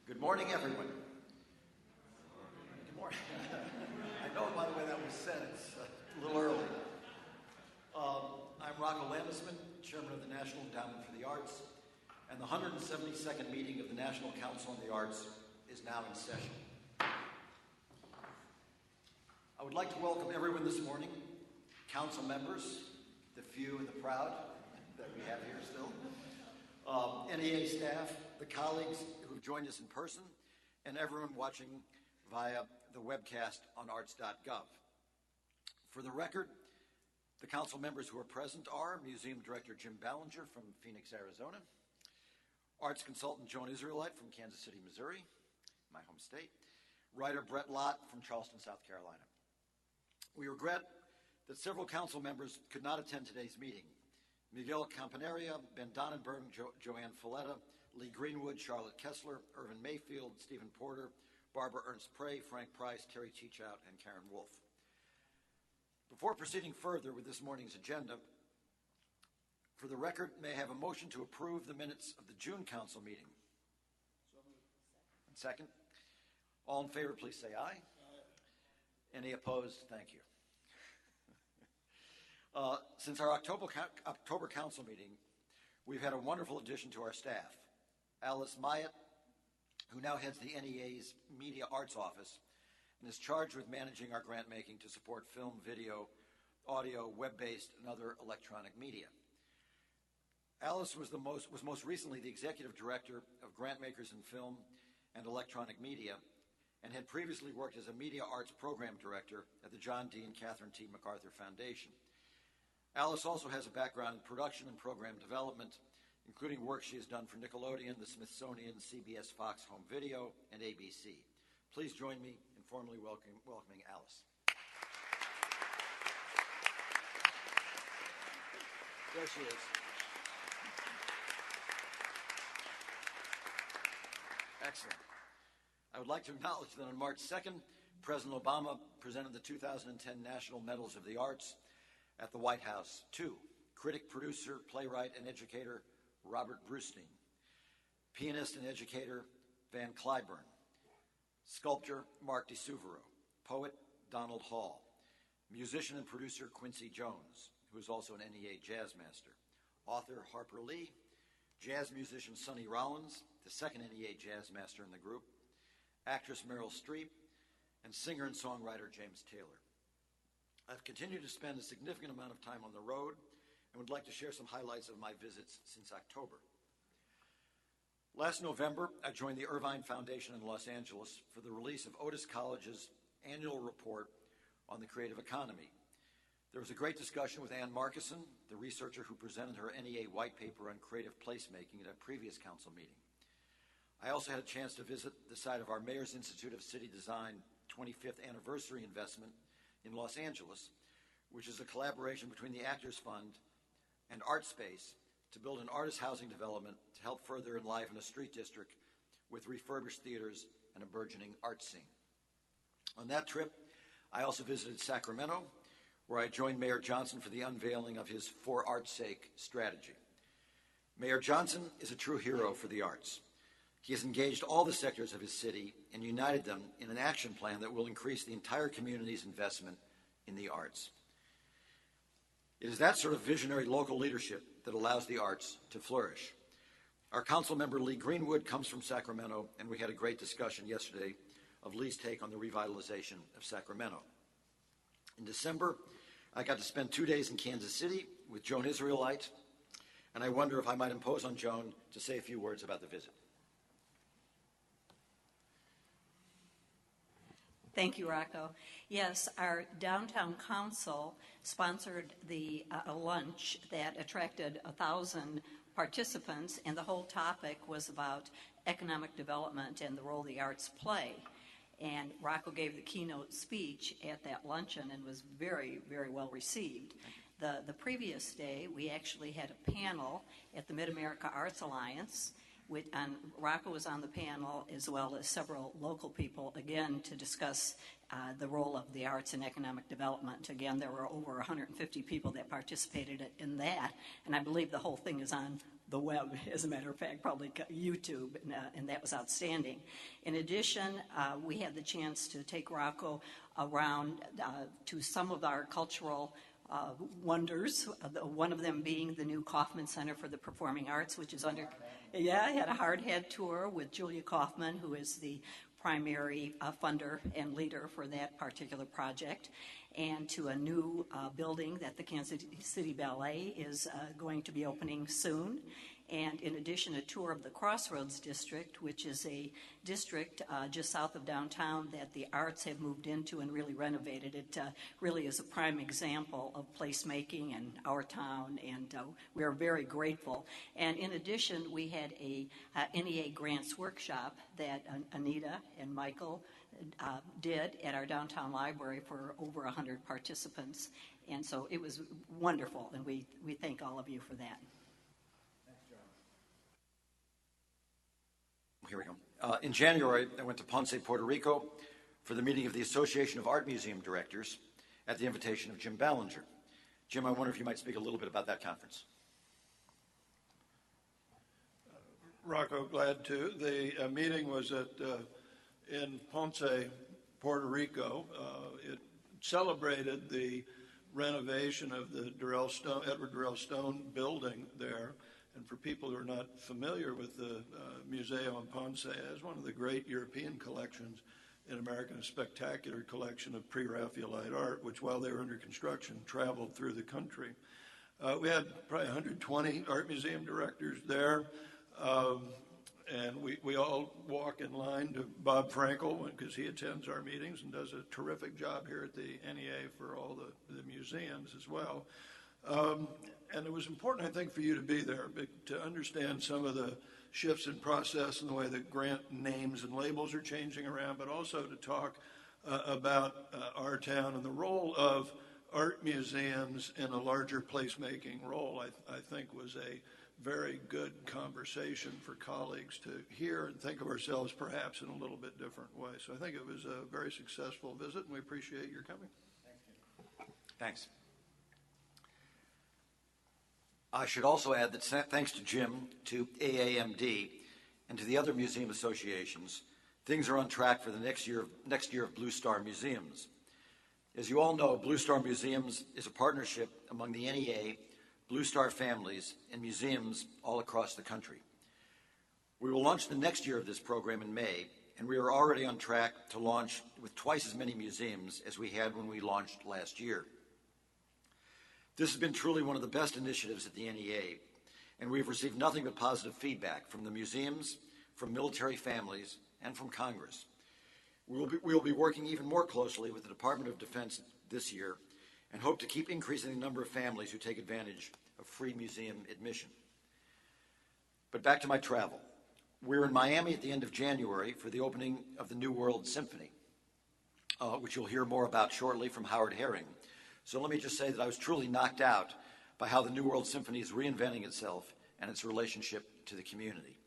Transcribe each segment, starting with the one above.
Good morning, everyone. Good morning. I know, by the way, that was said. It's a little early. I'm Rocco Landesman, Chairman of the National Endowment for the Arts, and the 172nd meeting of the National Council on the Arts is now in session. I would like to welcome everyone this morning, council members, the few and the proud that we have here still, NEA staff, the colleagues who have joined us in person, and everyone watching via the webcast on arts.gov. For the record, the council members who are present are Museum Director Jim Ballinger from Phoenix, Arizona, Arts Consultant Joan Israelite from Kansas City, Missouri, my home state, writer Brett Lott from Charleston, South Carolina. We regret that several council members could not attend today's meeting. Miguel Campaneria, Ben Donnenberg, Joanne Folletta, Lee Greenwood, Charlotte Kessler, Irvin Mayfield, Stephen Porter, Barbara Ernst Prey, Frank Price, Terry Teachout, and Karen Wolf. Before proceeding further with this morning's agenda, for the record, may I have a motion to approve the minutes of the June council meeting? So moved. And second? All in favor, please say aye. Aye. Any opposed? Thank you. Since our October council meeting, we've had a wonderful addition to our staff. Alice Myatt, who now heads the NEA's Media Arts Office and is charged with managing our grant making to support film, video, audio, web-based, and other electronic media. Alice was most recently the executive director of grant makers in film and electronic media, and had previously worked as a media arts program director at the John D. and Catherine T. MacArthur Foundation. Alice also has a background in production and program development, including work she has done for Nickelodeon, the Smithsonian, CBS Fox Home Video, and ABC. Please join me in formally welcoming Alice. There she is. Excellent. I would like to acknowledge that on March 2nd, President Obama presented the 2010 National Medals of the Arts at the White House to critic, producer, playwright, and educator Robert Brustein, pianist and educator Van Cliburn, sculptor Mark DeSuvero, poet Donald Hall, musician and producer Quincy Jones, who is also an NEA jazz master, author Harper Lee, jazz musician Sonny Rollins, the second NEA jazz master in the group, actress Meryl Streep, and singer and songwriter James Taylor. I've continued to spend a significant amount of time on the road and would like to share some highlights of my visits since October. Last November, I joined the Irvine Foundation in Los Angeles for the release of Otis College's annual report on the creative economy. There was a great discussion with Ann Markison, the researcher who presented her NEA white paper on creative placemaking at a previous council meeting. I also had a chance to visit the site of our Mayor's Institute of City Design 25th anniversary investment in Los Angeles, which is a collaboration between the Actors Fund and ArtSpace to build an artist housing development to help further enliven a street district with refurbished theaters and a burgeoning art scene. On that trip, I also visited Sacramento, where I joined Mayor Johnson for the unveiling of his For Art's Sake strategy. Mayor Johnson is a true hero for the arts. He has engaged all the sectors of his city and united them in an action plan that will increase the entire community's investment in the arts. It is that sort of visionary local leadership that allows the arts to flourish. Our council member Lee Greenwood comes from Sacramento, and we had a great discussion yesterday of Lee's take on the revitalization of Sacramento. In December, I got to spend 2 days in Kansas City with Joan Israelite, and I wonder if I might impose on Joan to say a few words about the visit. Thank you, Rocco. Yes, our downtown council sponsored a lunch that attracted 1,000 participants, and the whole topic was about economic development and the role the arts play. And Rocco gave the keynote speech at that luncheon and was very, very well received. The previous day, we actually had a panel at the Mid-America Arts Alliance, and Rocco was on the panel, as well as several local people, again, to discuss the role of the arts in economic development. Again, there were over 150 people that participated in that, and I believe the whole thing is on the web, as a matter of fact, probably YouTube, and that was outstanding. In addition, we had the chance to take Rocco around to some of our cultural wonders, one of them being the new Kaufman Center for the Performing Arts, which is I had a hard head tour with Julia Kaufman, who is the primary funder and leader for that particular project, and to a new building that the Kansas City Ballet is going to be opening soon. And in addition, a tour of the Crossroads District, which is a district just south of downtown that the arts have moved into and really renovated. It really is a prime example of placemaking in our town, and we are very grateful. And in addition, we had a NEA grants workshop that Anita and Michael did at our downtown library for over 100 participants. And so it was wonderful, and we thank all of you for that. Here we go. In January, I went to Ponce, Puerto Rico for the meeting of the Association of Art Museum Directors at the invitation of Jim Ballinger. Jim, I wonder if you might speak a little bit about that conference. Rocco, glad to. The meeting was in Ponce, Puerto Rico. It celebrated the renovation of the Edward Durrell Stone building there. And for people who are not familiar with the Museo in Ponce, it is one of the great European collections in America, a spectacular collection of pre-Raphaelite art, which while they were under construction, traveled through the country. We had probably 120 art museum directors there, and we all walk in line to Bob Frankel because he attends our meetings and does a terrific job here at the NEA for all the museums as well. And it was important, I think, for you to be there to understand some of the shifts in process and the way that grant names and labels are changing around, but also to talk about our town and the role of art museums in a larger placemaking role. I think was a very good conversation for colleagues to hear and think of ourselves perhaps in a little bit different way. So I think it was a very successful visit, and we appreciate your coming. Thanks. I should also add that thanks to Jim, to AAMD, and to the other museum associations, things are on track for the next year of Blue Star Museums. As you all know, Blue Star Museums is a partnership among the NEA, Blue Star families, and museums all across the country. We will launch the next year of this program in May, and we are already on track to launch with twice as many museums as we had when we launched last year. This has been truly one of the best initiatives at the NEA, and we've received nothing but positive feedback from the museums, from military families, and from Congress. We will be working even more closely with the Department of Defense this year and hope to keep increasing the number of families who take advantage of free museum admission. But back to my travel. We're in Miami at the end of January for the opening of the New World Symphony, which you'll hear more about shortly from Howard Herring. So let me just say that I was truly knocked out by how the New World Symphony is reinventing itself and its relationship to the community.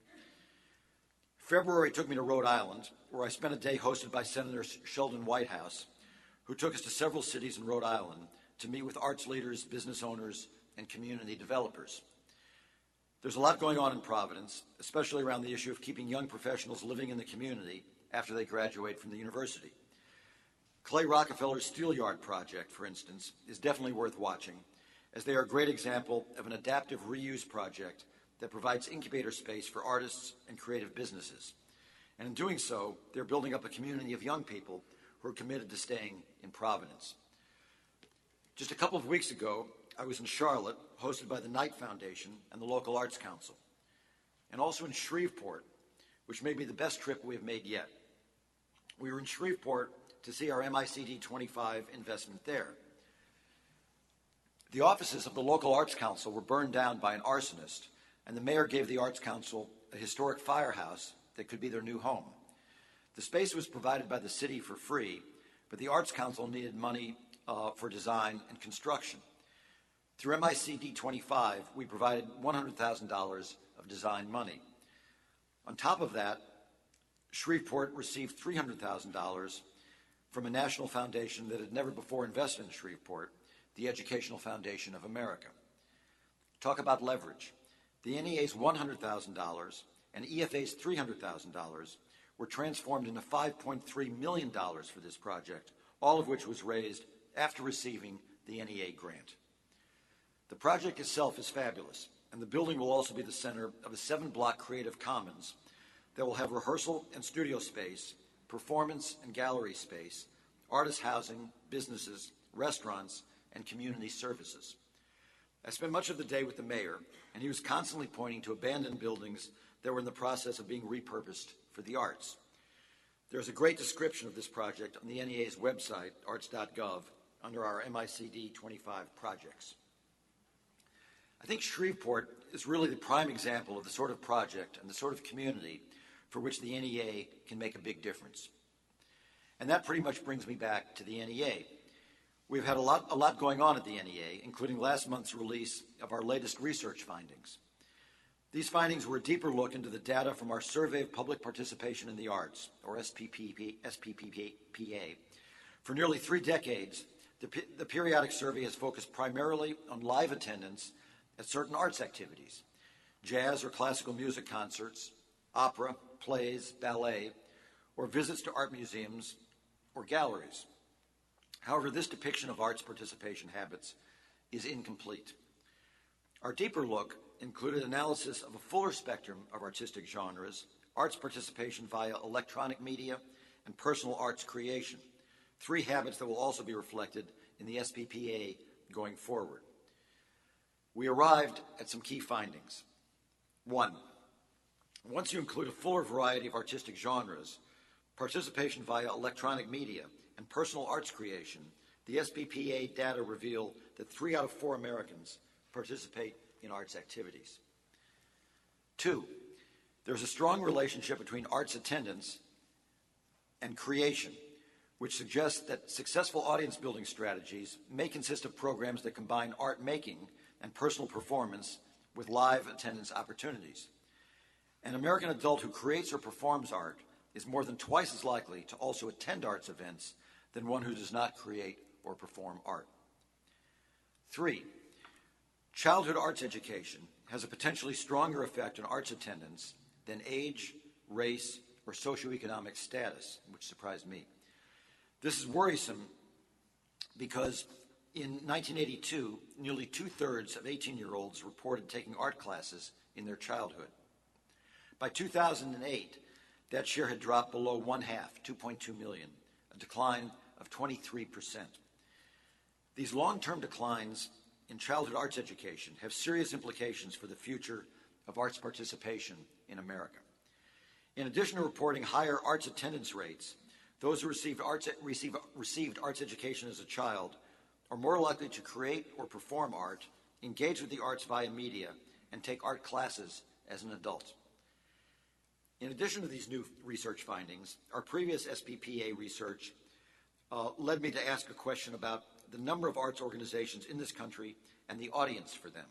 February took me to Rhode Island, where I spent a day hosted by Senator Sheldon Whitehouse, who took us to several cities in Rhode Island to meet with arts leaders, business owners, and community developers. There's a lot going on in Providence, especially around the issue of keeping young professionals living in the community after they graduate from the university. Clay Rockefeller's Steelyard project, for instance, is definitely worth watching, as they are a great example of an adaptive reuse project that provides incubator space for artists and creative businesses. And in doing so, they're building up a community of young people who are committed to staying in Providence. Just a couple of weeks ago, I was in Charlotte, hosted by the Knight Foundation and the local Arts Council, and also in Shreveport, which may be the best trip we have made yet. We were in Shreveport to see our MICD 25 investment there. The offices of the local Arts Council were burned down by an arsonist, and the mayor gave the Arts Council a historic firehouse that could be their new home. The space was provided by the city for free, but the Arts Council needed money for design and construction. Through MICD 25, we provided $100,000 of design money. On top of that, Shreveport received $300,000 from a national foundation that had never before invested in Shreveport, the Educational Foundation of America. Talk about leverage. The NEA's $100,000 and EFA's $300,000 were transformed into $5.3 million for this project, all of which was raised after receiving the NEA grant. The project itself is fabulous, and the building will also be the center of a 7-block Creative Commons that will have rehearsal and studio space, performance and gallery space, artist housing, businesses, restaurants, and community services. I spent much of the day with the mayor, and he was constantly pointing to abandoned buildings that were in the process of being repurposed for the arts. There's a great description of this project on the NEA's website, arts.gov, under our MICD 25 projects. I think Shreveport is really the prime example of the sort of project and the sort of community for which the NEA can make a big difference. And that pretty much brings me back to the NEA. We've had a lot going on at the NEA, including last month's release of our latest research findings. These findings were a deeper look into the data from our Survey of Public Participation in the Arts, or SPPPA. For nearly 3 decades, the periodic survey has focused primarily on live attendance at certain arts activities, jazz or classical music concerts, opera, plays, ballet, or visits to art museums or galleries. However, this depiction of arts participation habits is incomplete. Our deeper look included analysis of a fuller spectrum of artistic genres, arts participation via electronic media, and personal arts creation, 3 habits that will also be reflected in the SPPA going forward. We arrived at some key findings. 1, once you include a fuller variety of artistic genres, participation via electronic media, and personal arts creation, the SPPA data reveal that 3 out of 4 Americans participate in arts activities. 2, there's a strong relationship between arts attendance and creation, which suggests that successful audience building strategies may consist of programs that combine art making and personal performance with live attendance opportunities. An American adult who creates or performs art is more than twice as likely to also attend arts events than one who does not create or perform art. 3, childhood arts education has a potentially stronger effect on arts attendance than age, race, or socioeconomic status, which surprised me. This is worrisome because in 1982, nearly 2/3 of 18-year-olds reported taking art classes in their childhood. By 2008, that share had dropped below 1/2, 2.2 million, a decline of 23%. These long-term declines in childhood arts education have serious implications for the future of arts participation in America. In addition to reporting higher arts attendance rates, those who received arts education as a child are more likely to create or perform art, engage with the arts via media, and take art classes as an adult. In addition to these new research findings, our previous SPPA research led me to ask a question about the number of arts organizations in this country and the audience for them.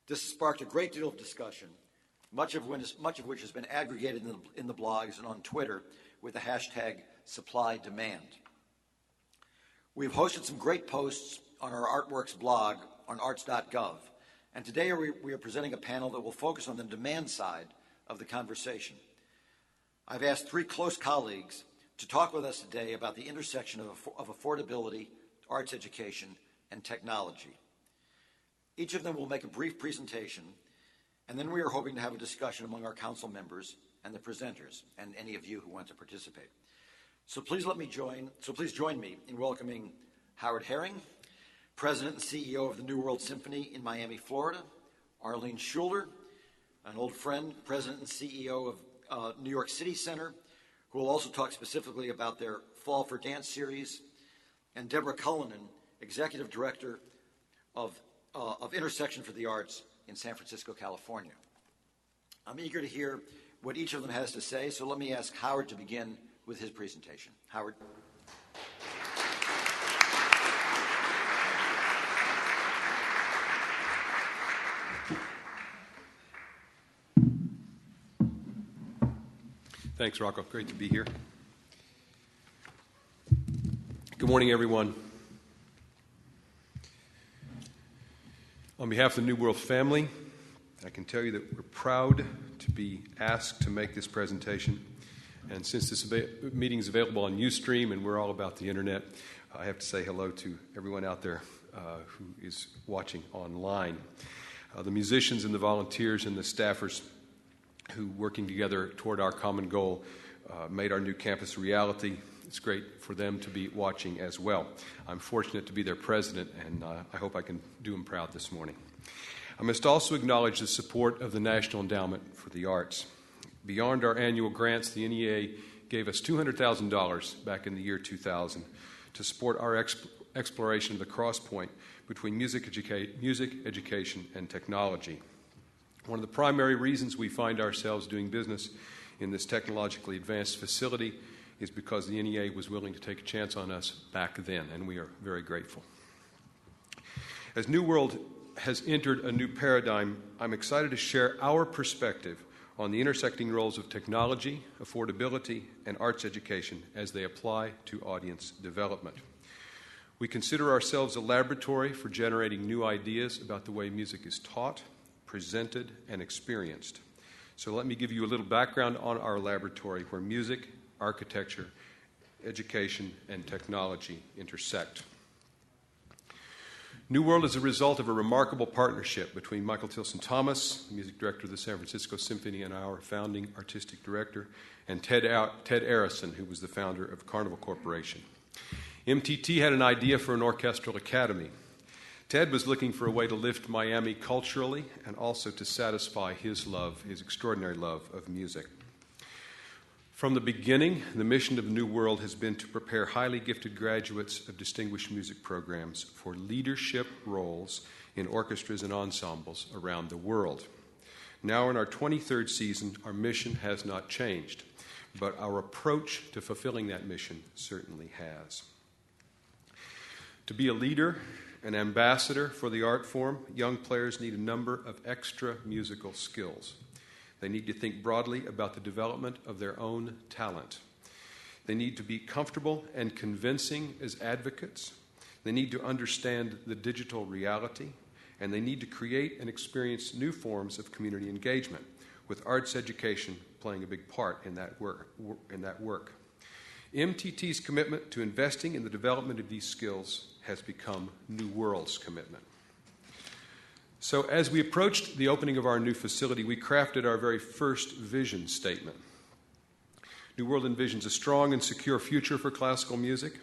This has sparked a great deal of discussion, much of which has been aggregated in the blogs and on Twitter with the hashtag #SupplyDemand. We've hosted some great posts on our Artworks blog on arts.gov, and today we are presenting a panel that will focus on the demand side of the conversation. I've asked 3 close colleagues to talk with us today about the intersection of affordability, arts education, and technology. Each of them will make a brief presentation, and then we are hoping to have a discussion among our council members and the presenters, and any of you who want to participate. So please join me in welcoming Howard Herring, President and CEO of the New World Symphony in Miami, Florida, Arlene Schuler, an old friend, President and CEO of New York City Center, who will also talk specifically about their Fall for Dance series, and Deborah Cullinan, Executive Director of Intersection for the Arts in San Francisco, California. I'm eager to hear what each of them has to say, so let me ask Howard to begin with his presentation. Howard. Thanks, Rocco. Great to be here. Good morning, everyone. On behalf of the New World family, I can tell you that we're proud to be asked to make this presentation. And since this meeting is available on Ustream and we're all about the internet, I have to say hello to everyone out there who is watching online. The musicians and the volunteers and the staffers who, working together toward our common goal, made our new campus a reality. It's great for them to be watching as well. I'm fortunate to be their president, and I hope I can do them proud this morning. I must also acknowledge the support of the National Endowment for the Arts. Beyond our annual grants, the NEA gave us $200,000 back in the year 2000 to support our exploration of the crosspoint between music education, and technology. One of the primary reasons we find ourselves doing business in this technologically advanced facility is because the NEA was willing to take a chance on us back then, and we are very grateful. As New World has entered a new paradigm, I'm excited to share our perspective on the intersecting roles of technology, affordability, and arts education as they apply to audience development. We consider ourselves a laboratory for generating new ideas about the way music is taught, presented, and experienced. So let me give you a little background on our laboratory where music, architecture, education, and technology intersect. New World is a result of a remarkable partnership between Michael Tilson Thomas, the music director of the San Francisco Symphony and our founding artistic director, and Ted Arison, who was the founder of Carnival Corporation. MTT had an idea for an orchestral academy. Ted was looking for a way to lift Miami culturally and also to satisfy his extraordinary love of music. From the beginning, the mission of New World has been to prepare highly gifted graduates of distinguished music programs for leadership roles in orchestras and ensembles around the world. Now in our 23rd season, our mission has not changed, but our approach to fulfilling that mission certainly has. To be a leader, an ambassador for the art form, young players need a number of extra musical skills. They need to think broadly about the development of their own talent. They need to be comfortable and convincing as advocates. They need to understand the digital reality, and they need to create and experience new forms of community engagement, with arts education playing a big part in that work. MTT's commitment to investing in the development of these skills has become New World's commitment. So as we approached the opening of our new facility, we crafted our very first vision statement. New World envisions a strong and secure future for classical music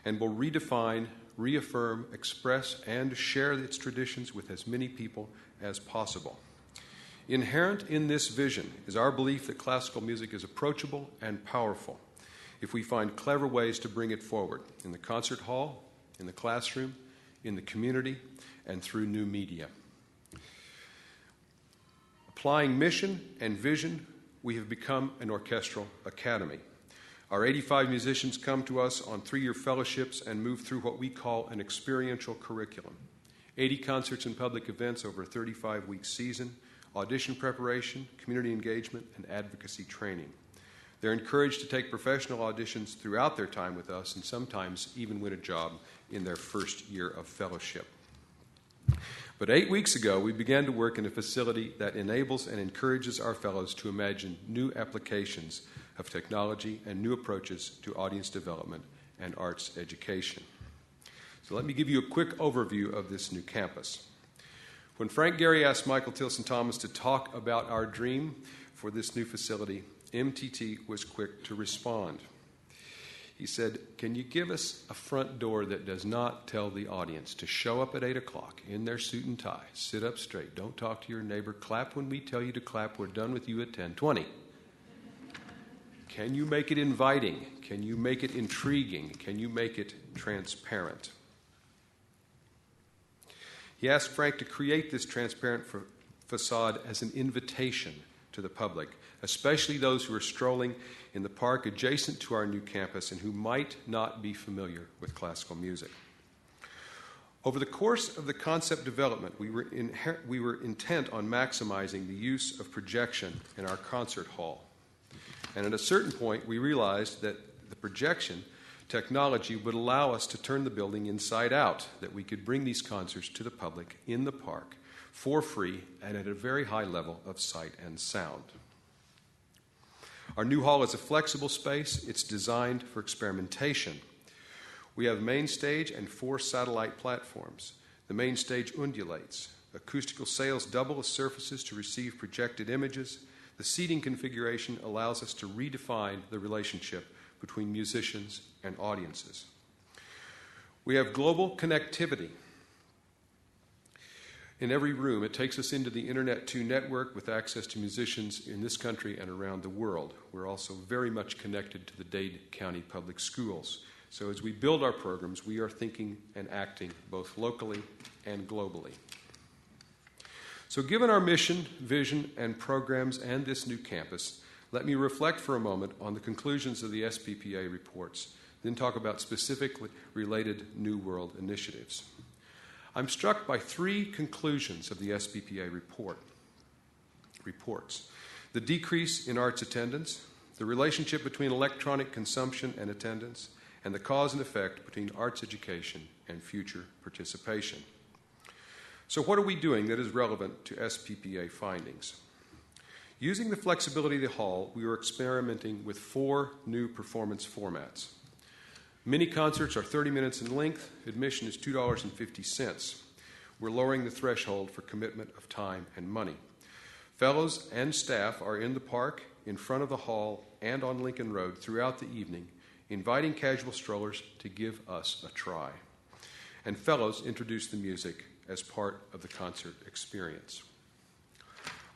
and will redefine, reaffirm, express, and share its traditions with as many people as possible. Inherent in this vision is our belief that classical music is approachable and powerful if we find clever ways to bring it forward in the concert hall, in the classroom, in the community, and through new media. Applying mission and vision, we have become an orchestral academy. Our 85 musicians come to us on 3-year fellowships and move through what we call an experiential curriculum. 80 concerts and public events over a 35-week season, audition preparation, community engagement, and advocacy training. They're encouraged to take professional auditions throughout their time with us and sometimes even win a job in their first year of fellowship. But 8 weeks ago, we began to work in a facility that enables and encourages our fellows to imagine new applications of technology and new approaches to audience development and arts education. So let me give you a quick overview of this new campus. When Frank Gehry asked Michael Tilson Thomas to talk about our dream for this new facility, MTT was quick to respond. He said, "Can you give us a front door that does not tell the audience to show up at 8 o'clock in their suit and tie, sit up straight, don't talk to your neighbor, clap when we tell you to clap, we're done with you at 10:20? Can you make it inviting? Can you make it intriguing? Can you make it transparent?" He asked Frank to create this transparent facade as an invitation to the public, especially those who are strolling in the park adjacent to our new campus and who might not be familiar with classical music. Over the course of the concept development, we were intent on maximizing the use of projection in our concert hall. And at a certain point, we realized that the projection technology would allow us to turn the building inside out, that we could bring these concerts to the public in the park for free and at a very high level of sight and sound. Our new hall is a flexible space. It's designed for experimentation. We have a main stage and 4 satellite platforms. The main stage undulates. Acoustical sails double the surfaces to receive projected images. The seating configuration allows us to redefine the relationship between musicians and audiences. We have global connectivity. In every room, it takes us into the Internet 2 network with access to musicians in this country and around the world. We're also very much connected to the Dade County Public Schools. So as we build our programs, we are thinking and acting both locally and globally. So given our mission, vision, and programs and this new campus, let me reflect for a moment on the conclusions of the SPPA reports, then talk about specifically related New World initiatives. I'm struck by 3 conclusions of the SPPA reports. The decrease in arts attendance, the relationship between electronic consumption and attendance, and the cause and effect between arts education and future participation. So what are we doing that is relevant to SPPA findings? Using the flexibility of the hall, we are experimenting with 4 new performance formats. Mini concerts are 30 minutes in length. Admission is $2.50. We're lowering the threshold for commitment of time and money. Fellows and staff are in the park, in front of the hall, and on Lincoln Road throughout the evening, inviting casual strollers to give us a try. And fellows introduce the music as part of the concert experience.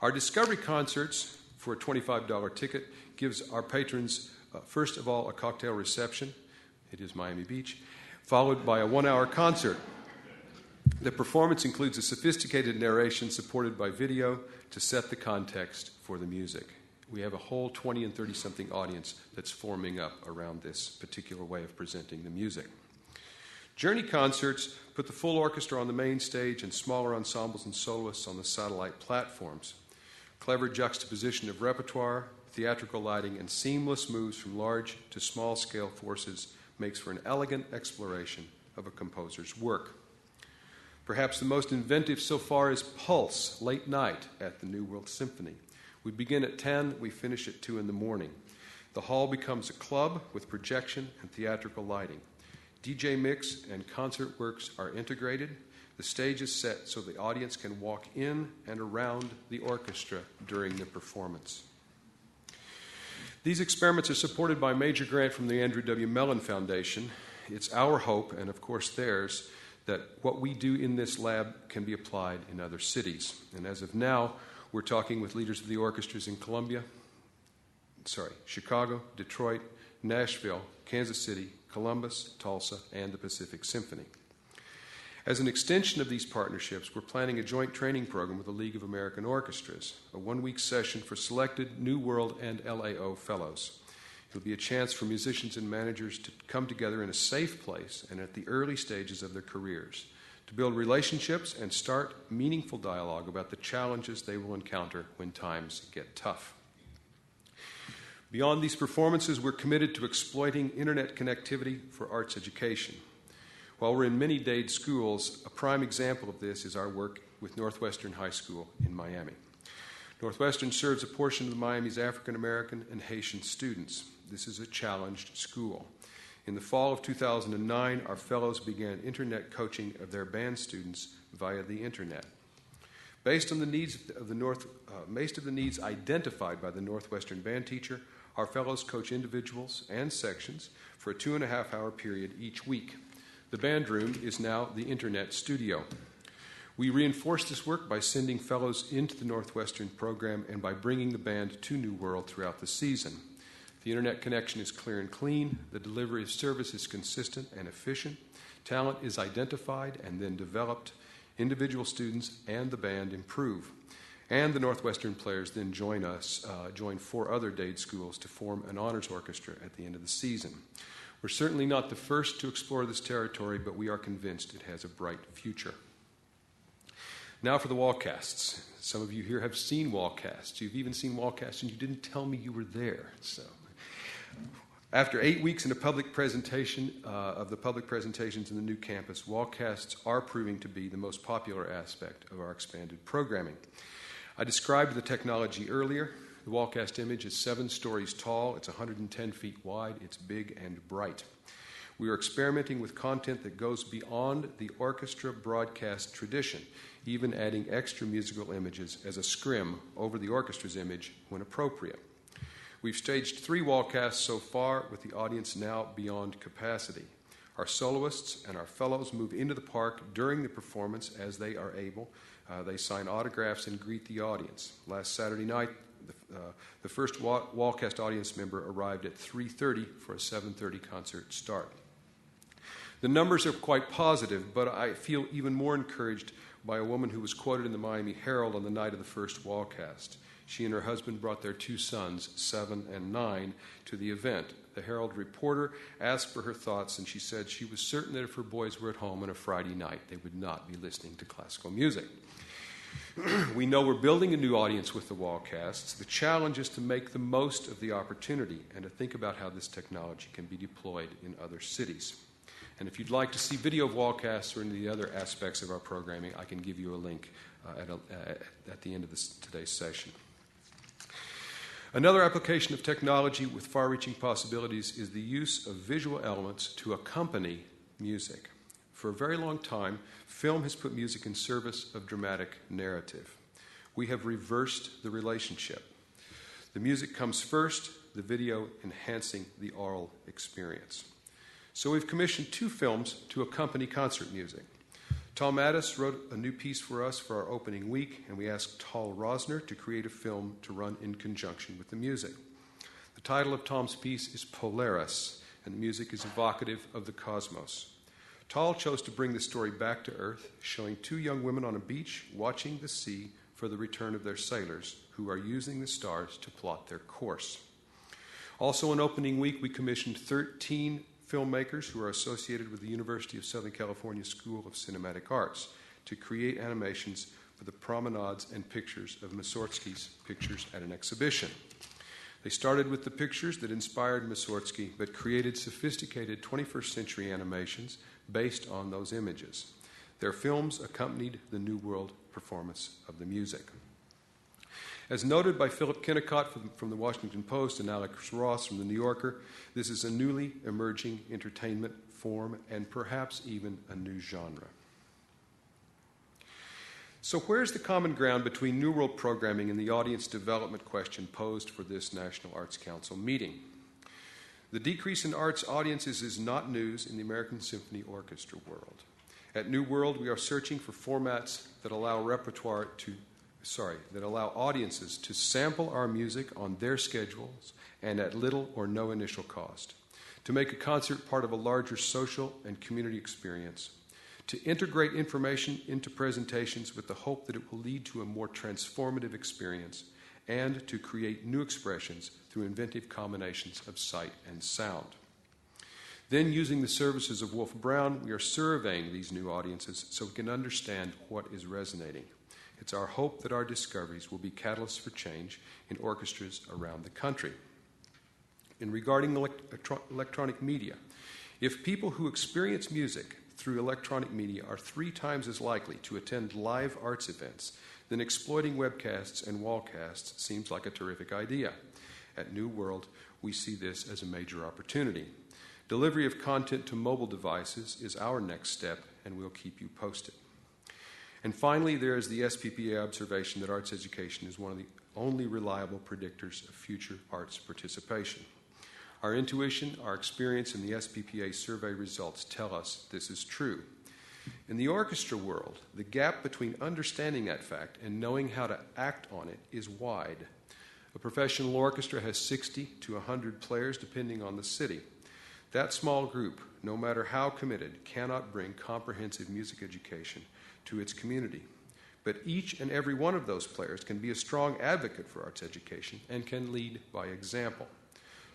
Our Discovery concerts for a $25 ticket gives our patrons, first of all, a cocktail reception. It is Miami Beach, followed by a 1-hour concert. The performance includes a sophisticated narration supported by video to set the context for the music. We have a whole 20 and 30-something audience that's forming up around this particular way of presenting the music. Journey concerts put the full orchestra on the main stage and smaller ensembles and soloists on the satellite platforms. Clever juxtaposition of repertoire, theatrical lighting, and seamless moves from large to small-scale forces makes for an elegant exploration of a composer's work. Perhaps the most inventive so far is Pulse, late night at the New World Symphony. We begin at 10, we finish at 2 in the morning. The hall becomes a club with projection and theatrical lighting. DJ mix and concert works are integrated. The stage is set so the audience can walk in and around the orchestra during the performance. These experiments are supported by a major grant from the Andrew W. Mellon Foundation. It's our hope, and of course theirs, that what we do in this lab can be applied in other cities. And as of now, we're talking with leaders of the orchestras in Chicago, Detroit, Nashville, Kansas City, Columbus, Tulsa, and the Pacific Symphony. As an extension of these partnerships, we're planning a joint training program with the League of American Orchestras, a 1-week session for selected New World and LAO fellows. It'll be a chance for musicians and managers to come together in a safe place and at the early stages of their careers, to build relationships and start meaningful dialogue about the challenges they will encounter when times get tough. Beyond these performances, we're committed to exploiting internet connectivity for arts education. While we're in many Dade schools, a prime example of this is our work with Northwestern High School in Miami. Northwestern serves a portion of Miami's African American and Haitian students. This is a challenged school. In the fall of 2009, our fellows began internet coaching of their band students via the internet. Based on the needs of the needs identified by the Northwestern band teacher, our fellows coach individuals and sections for a 2.5-hour period each week. The band room is now the Internet Studio. We reinforce this work by sending fellows into the Northwestern program and by bringing the band to New World throughout the season. The Internet connection is clear and clean. The delivery of service is consistent and efficient. Talent is identified and then developed. Individual students and the band improve. And the Northwestern players then join 4 other Dade schools to form an honors orchestra at the end of the season. We're certainly not the first to explore this territory, but we are convinced it has a bright future. Now for the wallcasts. Some of you here have seen wallcasts. You've even seen wallcasts and you didn't tell me you were there. So, after 8 weeks in a public presentation of the public presentations in the new campus, wallcasts are proving to be the most popular aspect of our expanded programming. I described the technology earlier. The wallcast image is 7 stories tall. It's 110 feet wide. It's big and bright. We are experimenting with content that goes beyond the orchestra broadcast tradition, even adding extra musical images as a scrim over the orchestra's image when appropriate. We've staged 3 wallcasts so far, with the audience now beyond capacity. Our soloists and our fellows move into the park during the performance as they are able. They sign autographs and greet the audience. Last Saturday night, the first wallcast audience member arrived at 3:30 for a 7:30 concert start. The numbers are quite positive, but I feel even more encouraged by a woman who was quoted in the Miami Herald on the night of the first wallcast. She and her husband brought their 2 sons, 7 and 9, to the event. The Herald reporter asked for her thoughts, and she said she was certain that if her boys were at home on a Friday night, they would not be listening to classical music. We know we're building a new audience with the wallcasts. The challenge is to make the most of the opportunity and to think about how this technology can be deployed in other cities. And if you'd like to see video of wallcasts or any of the other aspects of our programming, I can give you a link at the end of today's session. Another application of technology with far-reaching possibilities is the use of visual elements to accompany music. For a very long time, film has put music in service of dramatic narrative. We have reversed the relationship. The music comes first, the video enhancing the oral experience. So we've commissioned 2 films to accompany concert music. Tom Addis wrote a new piece for us for our opening week, and we asked Tal Rosner to create a film to run in conjunction with the music. The title of Tom's piece is Polaris, and the music is evocative of the cosmos. Tal chose to bring the story back to Earth, showing 2 young women on a beach watching the sea for the return of their sailors, who are using the stars to plot their course. Also, on opening week, we commissioned 13 filmmakers who are associated with the University of Southern California School of Cinematic Arts to create animations for the promenades and pictures of Mussorgsky's pictures at an exhibition. They started with the pictures that inspired Mussorgsky, but created sophisticated 21st century animations based on those images. Their films accompanied the New World performance of the music. As noted by Philip Kennicott from the Washington Post and Alex Ross from the New Yorker, this is a newly emerging entertainment form and perhaps even a new genre. So where's the common ground between New World programming and the audience development question posed for this National Arts Council meeting? The decrease in arts audiences is not news in the American Symphony Orchestra world. At New World, we are searching for formats that allow audiences to sample our music on their schedules and at little or no initial cost, to make a concert part of a larger social and community experience, to integrate information into presentations with the hope that it will lead to a more transformative experience, and to create new expressions through inventive combinations of sight and sound. Then, using the services of Wolf Brown, we are surveying these new audiences so we can understand what is resonating. It's our hope that our discoveries will be catalysts for change in orchestras around the country. In regarding electronic media, if people who experience music through electronic media are 3 times as likely to attend live arts events, then exploiting webcasts and wallcasts seems like a terrific idea. At New World, we see this as a major opportunity. Delivery of content to mobile devices is our next step, and we'll keep you posted. And finally, there is the SPPA observation that arts education is one of the only reliable predictors of future arts participation. Our intuition, our experience, and the SPPA survey results tell us this is true. In the orchestra world, the gap between understanding that fact and knowing how to act on it is wide. A professional orchestra has 60 to 100 players, depending on the city. That small group, no matter how committed, cannot bring comprehensive music education to its community. But each and every one of those players can be a strong advocate for arts education and can lead by example.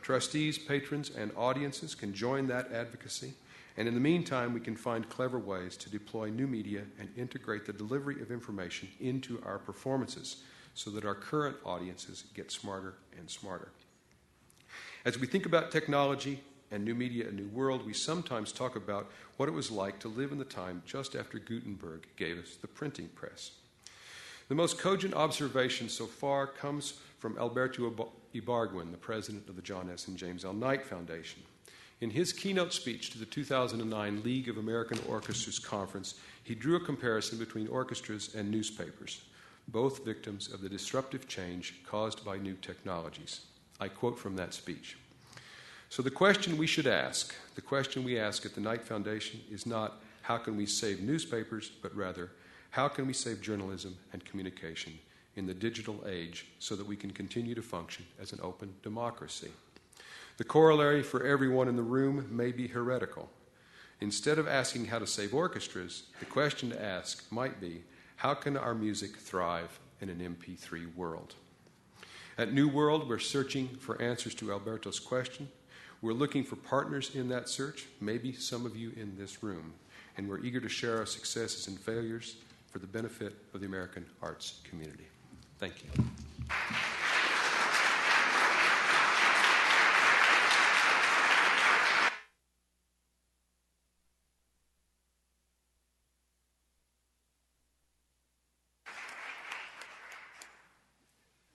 Trustees, patrons, and audiences can join that advocacy And in the meantime, we can find clever ways to deploy new media and integrate the delivery of information into our performances so that our current audiences get smarter and smarter. As we think about technology and new media, a new world, we sometimes talk about what it was like to live in the time just after Gutenberg gave us the printing press. The most cogent observation so far comes from Alberto Ibargüen, the president of the John S. and James L. Knight Foundation. In his keynote speech to the 2009 League of American Orchestras Conference, he drew a comparison between orchestras and newspapers, both victims of the disruptive change caused by new technologies. I quote from that speech. So the question we should ask, the question we ask at the Knight Foundation is not how can we save newspapers, but rather how can we save journalism and communication in the digital age so that we can continue to function as an open democracy? The corollary for everyone in the room may be heretical. Instead of asking how to save orchestras, the question to ask might be, how can our music thrive in an MP3 world? At New World, we're searching for answers to Alberto's question. We're looking for partners in that search, maybe some of you in this room, and we're eager to share our successes and failures for the benefit of the American arts community. Thank you.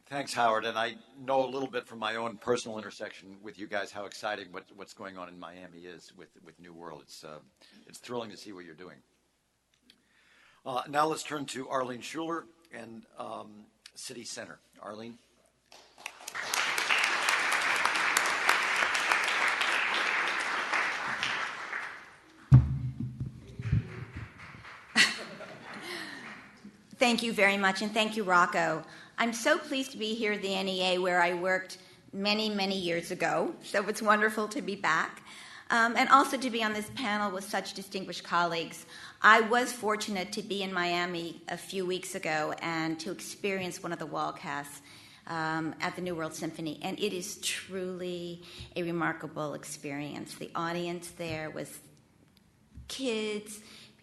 Thanks, Howard. And I know a little bit from my own personal intersection with you guys how exciting what's going on in Miami is with New World. It's thrilling to see what you're doing. Now let's turn to Arlene Schuler and City Center. Arlene. Thank you very much, and thank you, Rocco. I'm so pleased to be here at the NEA where I worked many, many years ago, so it's wonderful to be back, and also to be on this panel with such distinguished colleagues. I was fortunate to be in Miami a few weeks ago and to experience one of the wall casts at the New World Symphony, and it is truly a remarkable experience. The audience there was kids,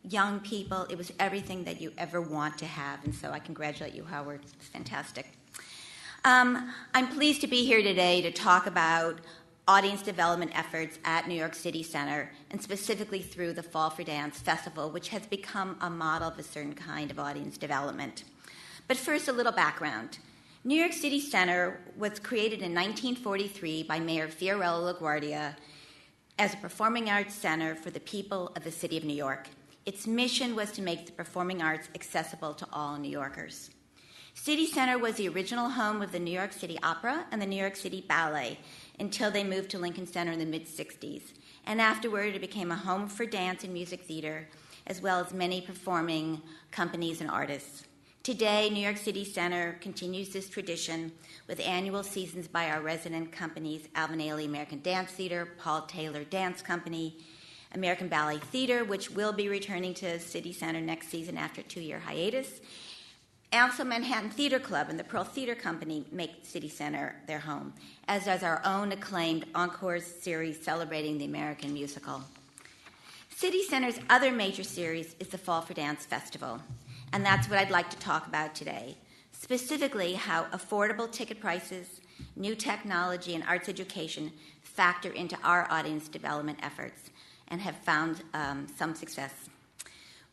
young people. It was everything that you ever want to have, and so I congratulate you, Howard. It's fantastic. I'm pleased to be here today to talk about audience development efforts at New York City Center, and specifically through the Fall for Dance Festival, which has become a model of a certain kind of audience development. But first, a little background. New York City Center was created in 1943 by Mayor Fiorello LaGuardia as a performing arts center for the people of the city of New York. Its mission was to make the performing arts accessible to all New Yorkers. City Center was the original home of the New York City Opera and the New York City Ballet until they moved to Lincoln Center in the mid-'60s. And afterward, it became a home for dance and music theater, as well as many performing companies and artists. Today, New York City Center continues this tradition with annual seasons by our resident companies, Alvin Ailey American Dance Theater, Paul Taylor Dance Company, American Ballet Theater, which will be returning to City Center next season after a 2-year hiatus. Also, Manhattan Theater Club and the Pearl Theater Company make City Center their home, as does our own acclaimed Encore series celebrating the American musical. City Center's other major series is the Fall for Dance Festival, and that's what I'd like to talk about today, specifically how affordable ticket prices, new technology, and arts education factor into our audience development efforts, and have found some success.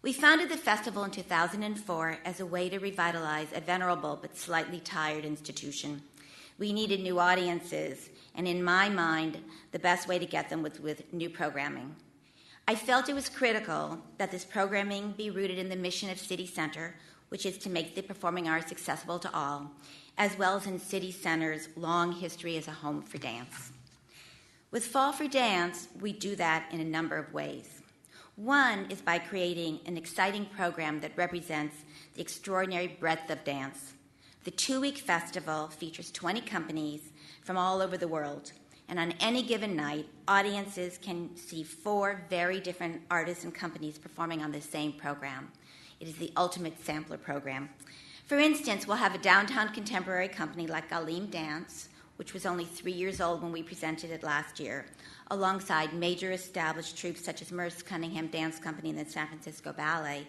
We founded the festival in 2004 as a way to revitalize a venerable but slightly tired institution. We needed new audiences, and in my mind, the best way to get them was with new programming. I felt it was critical that this programming be rooted in the mission of City Center, which is to make the performing arts accessible to all, as well as in City Center's long history as a home for dance. With Fall for Dance, we do that in a number of ways. One is by creating an exciting program that represents the extraordinary breadth of dance. The 2-week festival features 20 companies from all over the world, and on any given night, audiences can see 4 very different artists and companies performing on the same program. It is the ultimate sampler program. For instance, we'll have a downtown contemporary company like Galim Dance, which was only 3 years old when we presented it last year, alongside major established troupes such as Merce Cunningham Dance Company and the San Francisco Ballet,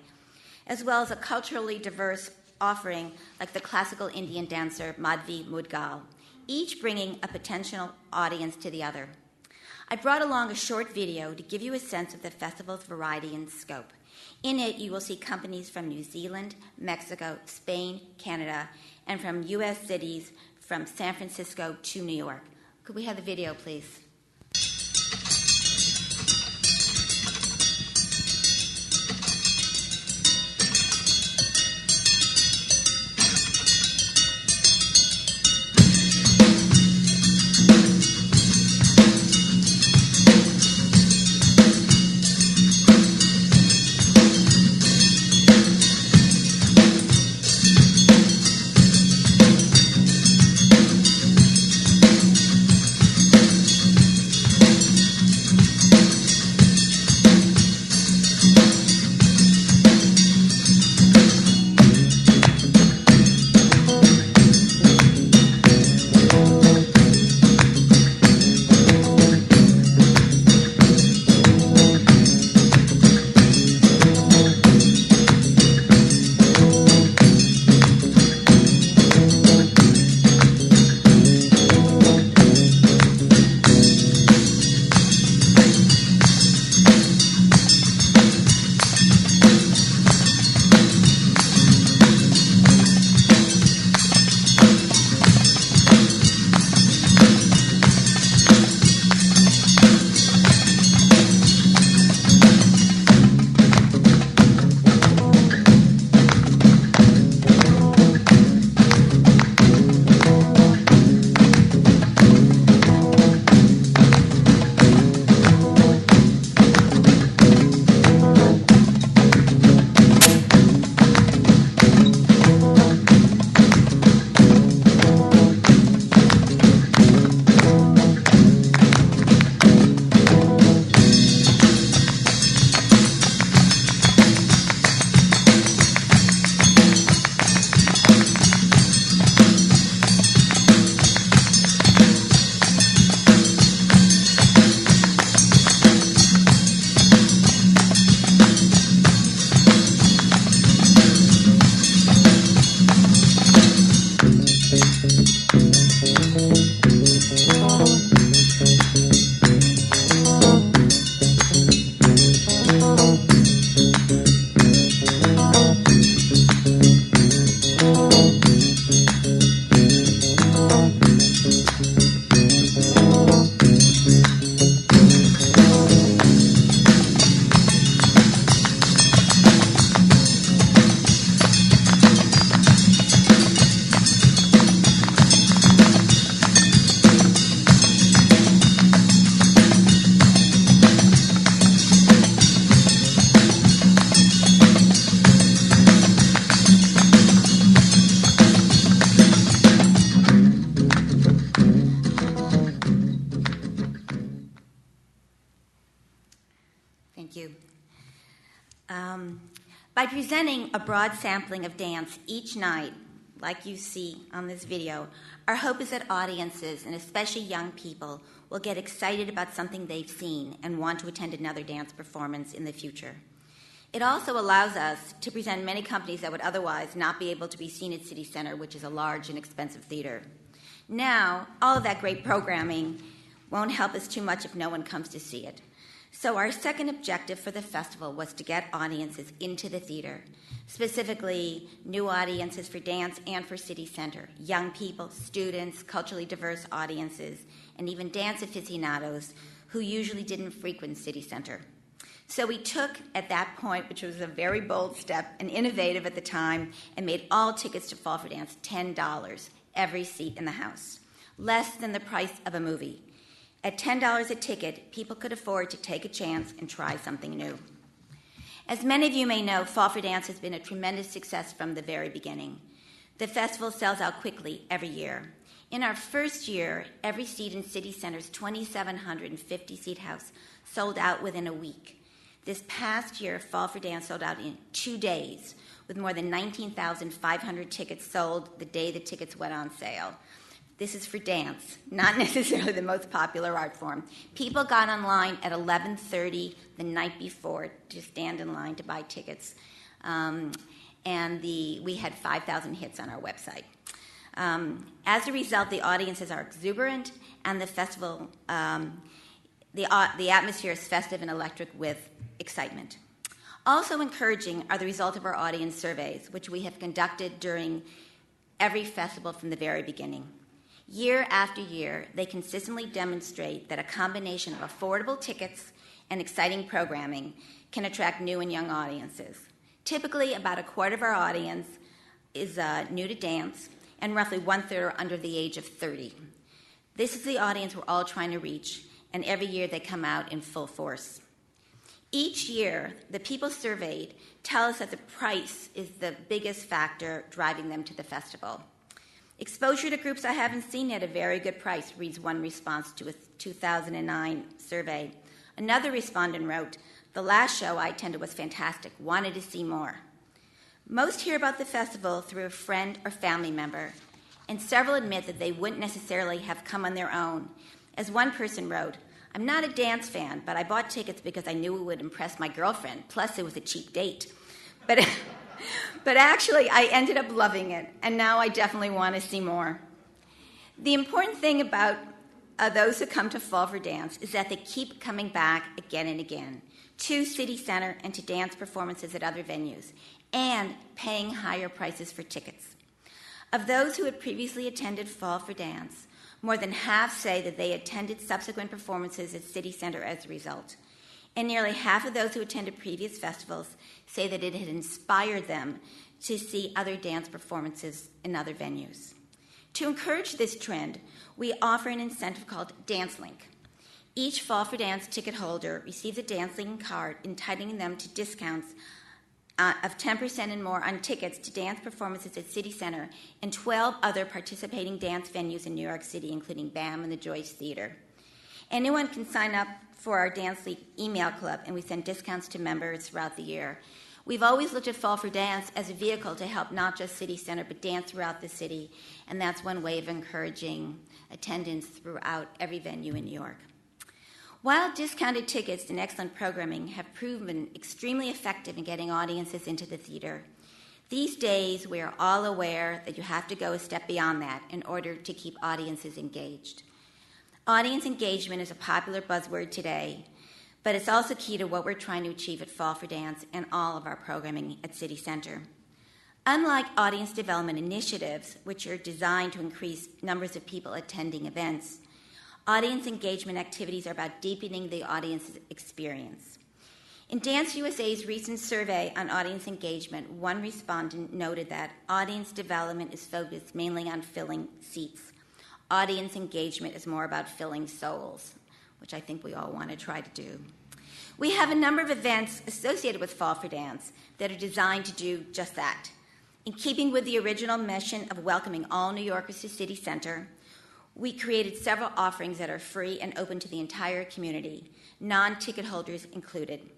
as well as a culturally diverse offering like the classical Indian dancer Madhvi Mudgal, each bringing a potential audience to the other. I brought along a short video to give you a sense of the festival's variety and scope. In it, you will see companies from New Zealand, Mexico, Spain, Canada, and from U.S. cities from San Francisco to New York. Could we have the video, please? By presenting a broad sampling of dance each night, like you see on this video, our hope is that audiences, and especially young people, will get excited about something they've seen and want to attend another dance performance in the future. It also allows us to present many companies that would otherwise not be able to be seen at City Center, which is a large and expensive theater. Now, all of that great programming won't help us too much if no one comes to see it. So our second objective for the festival was to get audiences into the theater, specifically new audiences for dance and for City Center, young people, students, culturally diverse audiences, and even dance aficionados who usually didn't frequent City Center. So we took, at that point, which was a very bold step and innovative at the time, and made all tickets to Fall for Dance $10, every seat in the house, less than the price of a movie. At $10 a ticket, people could afford to take a chance and try something new. As many of you may know, Fall for Dance has been a tremendous success from the very beginning. The festival sells out quickly every year. In our first year, every seat in City Center's 2,750-seat house sold out within a week. This past year, Fall for Dance sold out in 2 days, with more than 19,500 tickets sold the day the tickets went on sale. This is for dance, not necessarily the most popular art form. People got online at 11:30 the night before to stand in line to buy tickets. We had 5,000 hits on our website. As a result, the audiences are exuberant, and the festival, the atmosphere is festive and electric with excitement. Also encouraging are the results of our audience surveys, which we have conducted during every festival from the very beginning. Year after year, they consistently demonstrate that a combination of affordable tickets and exciting programming can attract new and young audiences. Typically, about a quarter of our audience is new to dance, and roughly 1/3 are under the age of 30. This is the audience we're all trying to reach, and every year they come out in full force. Each year, the people surveyed tell us that the price is the biggest factor driving them to the festival. Exposure to groups I haven't seen at a very good price, reads one response to a 2009 survey. Another respondent wrote, "The last show I attended was fantastic, wanted to see more." Most hear about the festival through a friend or family member, and several admit that they wouldn't necessarily have come on their own. As one person wrote, "I'm not a dance fan, but I bought tickets because I knew it would impress my girlfriend, plus it was a cheap date. But actually, I ended up loving it, and now I definitely want to see more." The important thing about those who come to Fall for Dance is that they keep coming back again and again to City Center and to dance performances at other venues, and paying higher prices for tickets. Of those who had previously attended Fall for Dance, more than half say that they attended subsequent performances at City Center as a result. And nearly half of those who attended previous festivals say that it had inspired them to see other dance performances in other venues. To encourage this trend, we offer an incentive called Dance Link. Each Fall for Dance ticket holder receives a Dance Link card entitling them to discounts of 10% and more on tickets to dance performances at City Center and 12 other participating dance venues in New York City, including BAM and the Joyce Theater. Anyone can sign up for our Dance Link email club, and we send discounts to members throughout the year. We've always looked at Fall for Dance as a vehicle to help not just City Center, but dance throughout the city, and that's one way of encouraging attendance throughout every venue in New York. While discounted tickets and excellent programming have proven extremely effective in getting audiences into the theater, these days we are all aware that you have to go a step beyond that in order to keep audiences engaged. Audience engagement is a popular buzzword today, but it's also key to what we're trying to achieve at Fall for Dance and all of our programming at City Center. Unlike audience development initiatives, which are designed to increase numbers of people attending events, audience engagement activities are about deepening the audience's experience. In Dance USA's recent survey on audience engagement, one respondent noted that audience development is focused mainly on filling seats. Audience engagement is more about filling souls, which I think we all want to try to do. We have a number of events associated with Fall for Dance that are designed to do just that. In keeping with the original mission of welcoming all New Yorkers to City Center, we created several offerings that are free and open to the entire community, non-ticket holders included.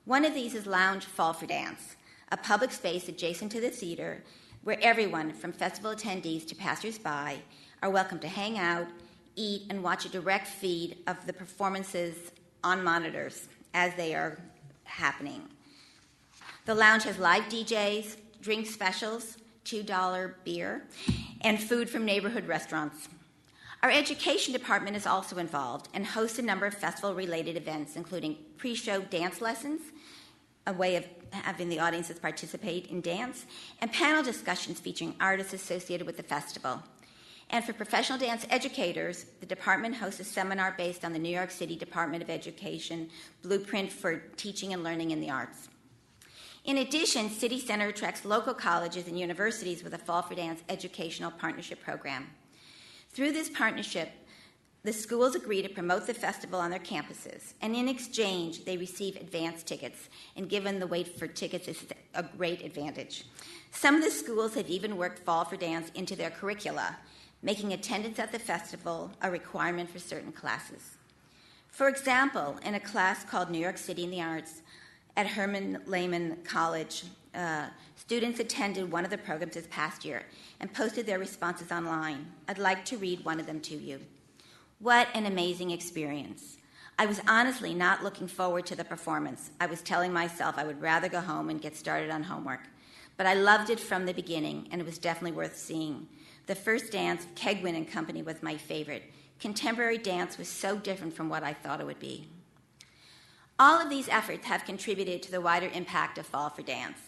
One of these is Lounge Fall for Dance, a public space adjacent to the theater where everyone, from festival attendees to passersby, are welcome to hang out, eat, and watch a direct feed of the performances on monitors as they are happening. The lounge has live DJs, drink specials, $2 beer, and food from neighborhood restaurants. Our education department is also involved and hosts a number of festival-related events, including pre-show dance lessons, a way of having the audiences participate in dance, and panel discussions featuring artists associated with the festival. And for professional dance educators, the department hosts a seminar based on the New York City Department of Education Blueprint for Teaching and Learning in the Arts. In addition, City Center attracts local colleges and universities with a Fall for Dance educational partnership program. Through this partnership, the schools agree to promote the festival on their campuses, and in exchange, they receive advance tickets, and given the wait for tickets is a great advantage. Some of the schools have even worked Fall for Dance into their curricula, making attendance at the festival a requirement for certain classes. For example, in a class called New York City in the Arts, at Herman Lehman College. Students attended one of the programs this past year and posted their responses online. I'd like to read one of them to you. What an amazing experience. I was honestly not looking forward to the performance. I was telling myself I would rather go home and get started on homework. But I loved it from the beginning, and it was definitely worth seeing. The first dance, Kegwin and Company, was my favorite. Contemporary dance was so different from what I thought it would be. All of these efforts have contributed to the wider impact of Fall for Dance.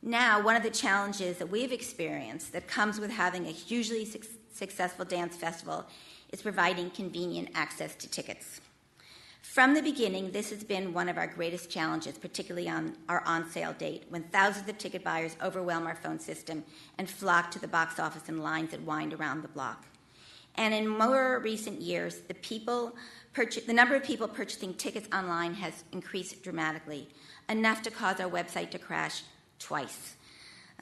Now, one of the challenges that we've experienced that comes with having a hugely successful dance festival is providing convenient access to tickets. From the beginning, this has been one of our greatest challenges, particularly on our on-sale date, when thousands of ticket buyers overwhelm our phone system and flock to the box office in lines that wind around the block. And in more recent years, the number of people purchasing tickets online has increased dramatically, enough to cause our website to crash twice.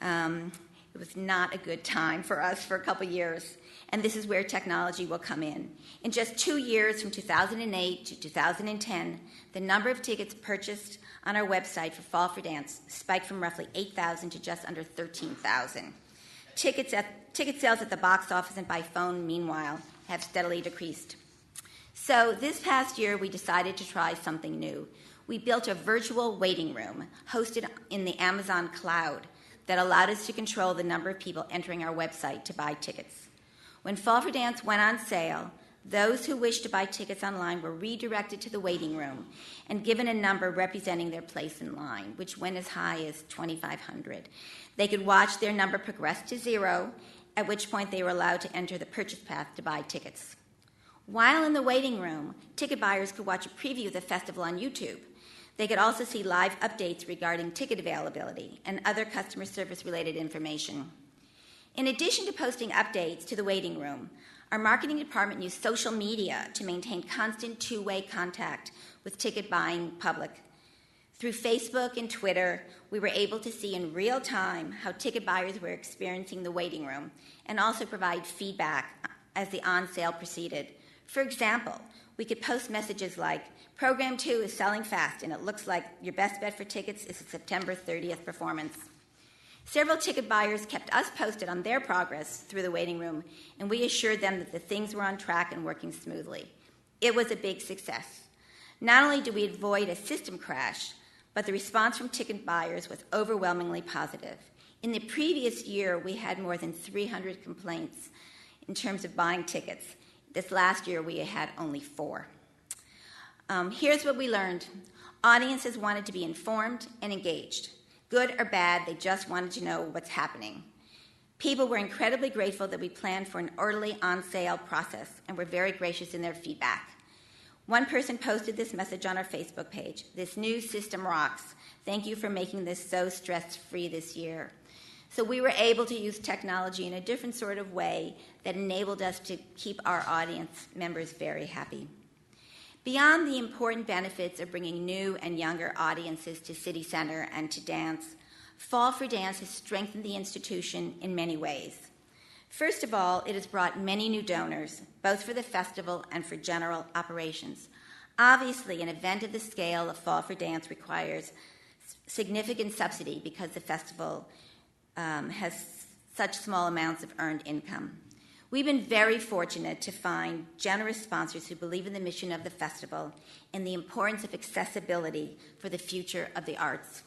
It was not a good time for us for a couple years, and this is where technology will come in. In just 2 years, from 2008 to 2010, the number of tickets purchased on our website for Fall for Dance spiked from roughly 8,000 to just under 13,000. Ticket sales at the box office and by phone, meanwhile, have steadily decreased. So this past year, we decided to try something new. We built a virtual waiting room hosted in the Amazon cloud that allowed us to control the number of people entering our website to buy tickets. When Fall for Dance went on sale, those who wished to buy tickets online were redirected to the waiting room and given a number representing their place in line, which went as high as 2,500. They could watch their number progress to 0, at which point they were allowed to enter the purchase path to buy tickets. While in the waiting room, ticket buyers could watch a preview of the festival on YouTube. They could also see live updates regarding ticket availability and other customer service-related information. In addition to posting updates to the waiting room, our marketing department used social media to maintain constant two-way contact with ticket-buying public. Through Facebook and Twitter, we were able to see in real time how ticket buyers were experiencing the waiting room and also provide feedback as the on-sale proceeded. For example, we could post messages like, Program 2 is selling fast, and it looks like your best bet for tickets is a September 30th performance. Several ticket buyers kept us posted on their progress through the waiting room, and we assured them that the things were on track and working smoothly. It was a big success. Not only did we avoid a system crash, but the response from ticket buyers was overwhelmingly positive. In the previous year, we had more than 300 complaints in terms of buying tickets. This last year, we had only 4. Here's what we learned. Audiences wanted to be informed and engaged. Good or bad, they just wanted to know what's happening. People were incredibly grateful that we planned for an orderly on-sale process and were very gracious in their feedback. One person posted this message on our Facebook page. This new system rocks. Thank you for making this so stress-free this year. So we were able to use technology in a different sort of way that enabled us to keep our audience members very happy. Beyond the important benefits of bringing new and younger audiences to City Center and to dance, Fall for Dance has strengthened the institution in many ways. First of all, it has brought many new donors, both for the festival and for general operations. Obviously, an event of the scale of Fall for Dance requires significant subsidy because the festival has such small amounts of earned income. We've been very fortunate to find generous sponsors who believe in the mission of the festival and the importance of accessibility for the future of the arts.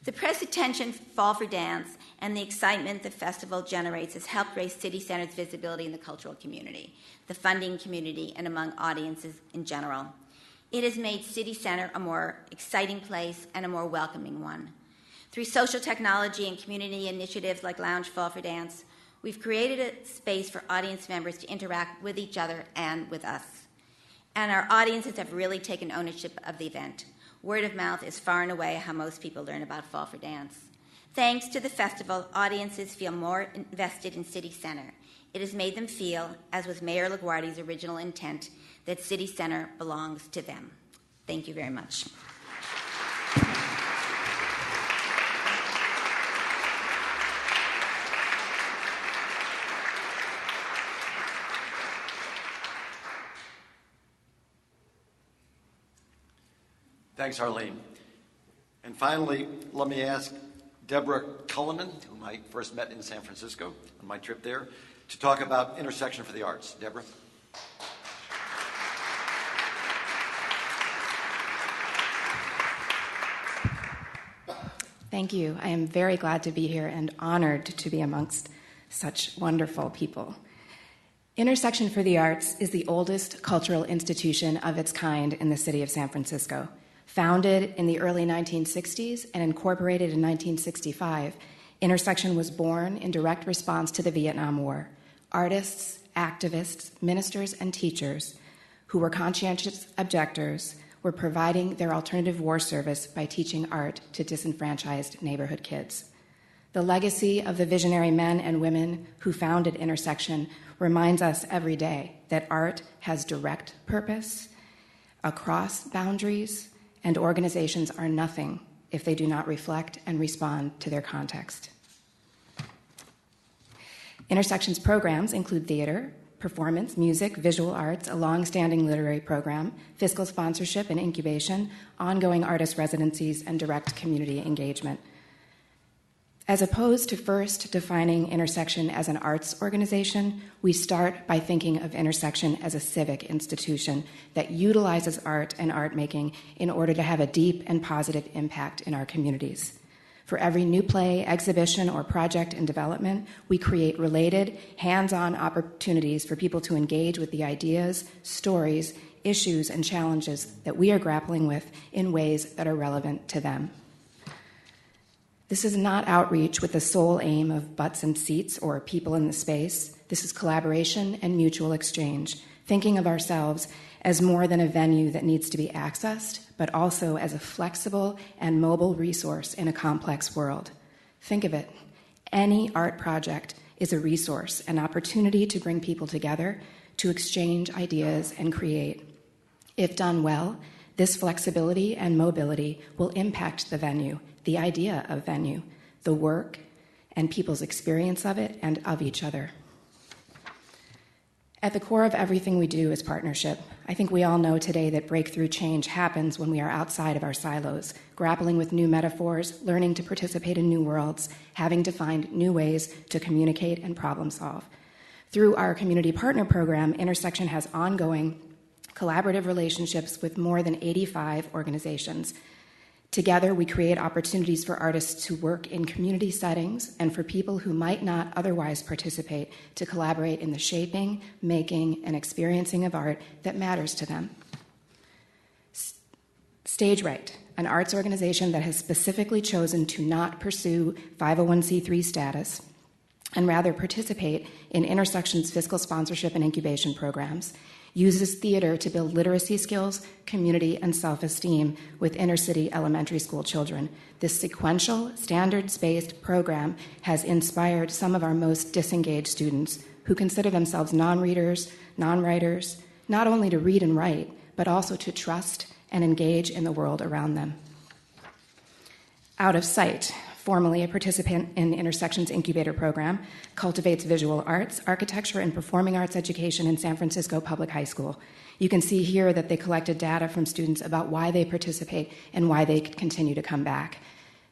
The press attention for Fall for Dance and the excitement the festival generates has helped raise City Center's visibility in the cultural community, the funding community, and among audiences in general. It has made City Center a more exciting place and a more welcoming one. Through social technology and community initiatives like Lounge Fall for Dance, we've created a space for audience members to interact with each other and with us. And our audiences have really taken ownership of the event. Word of mouth is far and away how most people learn about Fall for Dance. Thanks to the festival, audiences feel more invested in City Center. It has made them feel, as was Mayor LaGuardia's original intent, that City Center belongs to them. Thank you very much. Thanks, Harleen. And finally, let me ask Deborah Cullinan, whom I first met in San Francisco on my trip there, to talk about Intersection for the Arts. Deborah? Thank you. I am very glad to be here and honored to be amongst such wonderful people. Intersection for the Arts is the oldest cultural institution of its kind in the city of San Francisco. Founded in the early 1960s and incorporated in 1965, Intersection was born in direct response to the Vietnam War. Artists, activists, ministers, and teachers who were conscientious objectors were providing their alternative war service by teaching art to disenfranchised neighborhood kids. The legacy of the visionary men and women who founded Intersection reminds us every day that art has direct purpose across boundaries, and organizations are nothing if they do not reflect and respond to their context. Intersection's programs include theater, performance, music, visual arts, a long-standing literary program, fiscal sponsorship and incubation, ongoing artist residencies, and direct community engagement. As opposed to first defining Intersection as an arts organization, we start by thinking of Intersection as a civic institution that utilizes art and art making in order to have a deep and positive impact in our communities. For every new play, exhibition, or project in development, we create related, hands-on opportunities for people to engage with the ideas, stories, issues, and challenges that we are grappling with in ways that are relevant to them. This is not outreach with the sole aim of butts and seats or people in the space. This is collaboration and mutual exchange, thinking of ourselves as more than a venue that needs to be accessed, but also as a flexible and mobile resource in a complex world. Think of it. Any art project is a resource, an opportunity to bring people together, to exchange ideas and create. If done well, this flexibility and mobility will impact the venue, the idea of venue, the work, and people's experience of it and of each other. At the core of everything we do is partnership. I think we all know today that breakthrough change happens when we are outside of our silos, grappling with new metaphors, learning to participate in new worlds, having to find new ways to communicate and problem solve. Through our community partner program, Intersection has ongoing collaborative relationships with more than 85 organizations. Together, we create opportunities for artists to work in community settings and for people who might not otherwise participate to collaborate in the shaping, making, and experiencing of art that matters to them. Stage Right, an arts organization that has specifically chosen to not pursue 501c3 status and rather participate in Intersection's fiscal sponsorship and incubation programs, uses theater to build literacy skills, community, and self-esteem with inner-city elementary school children. This sequential, standards-based program has inspired some of our most disengaged students who consider themselves non-readers, non-writers, not only to read and write, but also to trust and engage in the world around them. Out of Sight, formerly a participant in Intersection's incubator program, cultivates visual arts, architecture, and performing arts education in San Francisco Public High School. You can see here that they collected data from students about why they participate and why they continue to come back.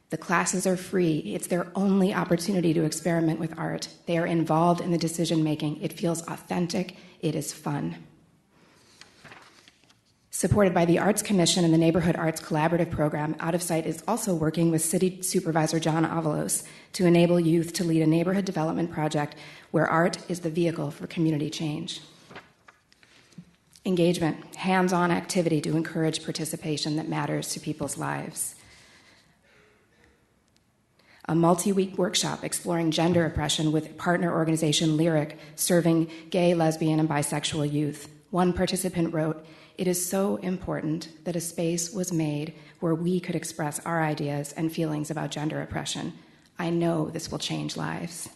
The classes are free. It's their only opportunity to experiment with art. They are involved in the decision-making. It feels authentic. It is fun. Supported by the Arts Commission and the Neighborhood Arts Collaborative Program, Out of Sight is also working with City Supervisor John Avalos to enable youth to lead a neighborhood development project where art is the vehicle for community change. Engagement, hands-on activity to encourage participation that matters to people's lives. A multi-week workshop exploring gender oppression with partner organization Lyric, serving gay, lesbian, and bisexual youth. One participant wrote, "It is so important that a space was made where we could express our ideas and feelings about gender oppression. I know this will change lives."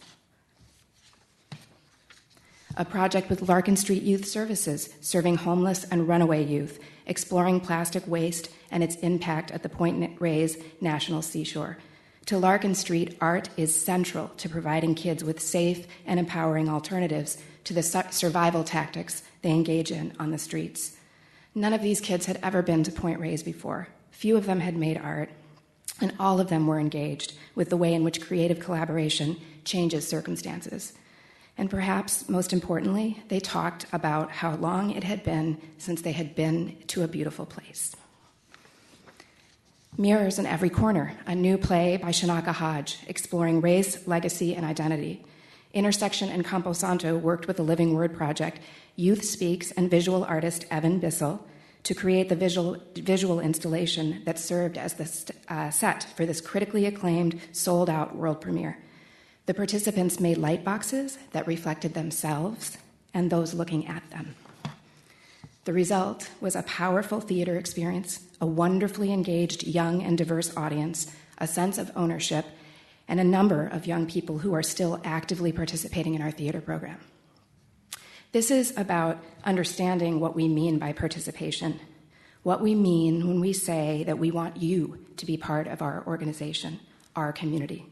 A project with Larkin Street Youth Services, serving homeless and runaway youth, exploring plastic waste and its impact at the Point Reyes National Seashore. To Larkin Street, art is central to providing kids with safe and empowering alternatives to the survival tactics they engage in on the streets. None of these kids had ever been to Point Reyes before. Few of them had made art. And all of them were engaged with the way in which creative collaboration changes circumstances. And perhaps most importantly, they talked about how long it had been since they had been to a beautiful place. Mirrors in Every Corner, a new play by Shanaka Hodge, exploring race, legacy, and identity. Intersection and Camposanto worked with the Living Word Project, Youth Speaks, and visual artist Evan Bissell to create the visual installation that served as the set for this critically acclaimed, sold-out world premiere. The participants made light boxes that reflected themselves and those looking at them. The result was a powerful theater experience, a wonderfully engaged young and diverse audience, a sense of ownership, and a number of young people who are still actively participating in our theater program. This is about understanding what we mean by participation, what we mean when we say that we want you to be part of our organization, our community.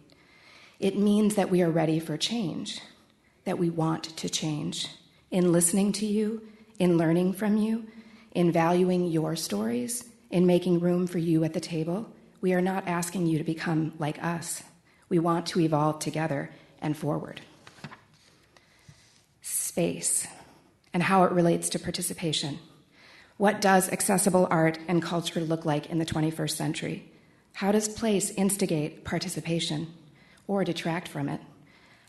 It means that we are ready for change, that we want to change, in listening to you, in learning from you, in valuing your stories, in making room for you at the table. We are not asking you to become like us. We want to evolve together and forward. Space and how it relates to participation. What does accessible art and culture look like in the 21st century? How does place instigate participation or detract from it?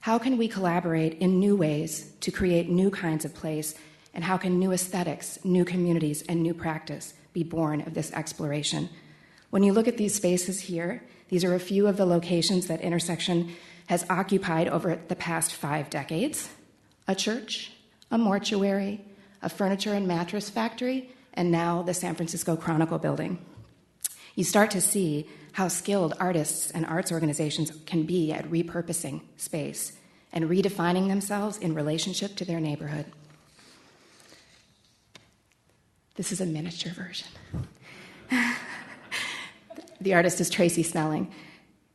How can we collaborate in new ways to create new kinds of place? And how can new aesthetics, new communities, and new practice be born of this exploration? When you look at these spaces here, these are a few of the locations that Intersection has occupied over the past 5 decades. A church, a mortuary, a furniture and mattress factory, and now the San Francisco Chronicle building. You start to see how skilled artists and arts organizations can be at repurposing space and redefining themselves in relationship to their neighborhood. This is a miniature version. The artist is Tracy Snelling.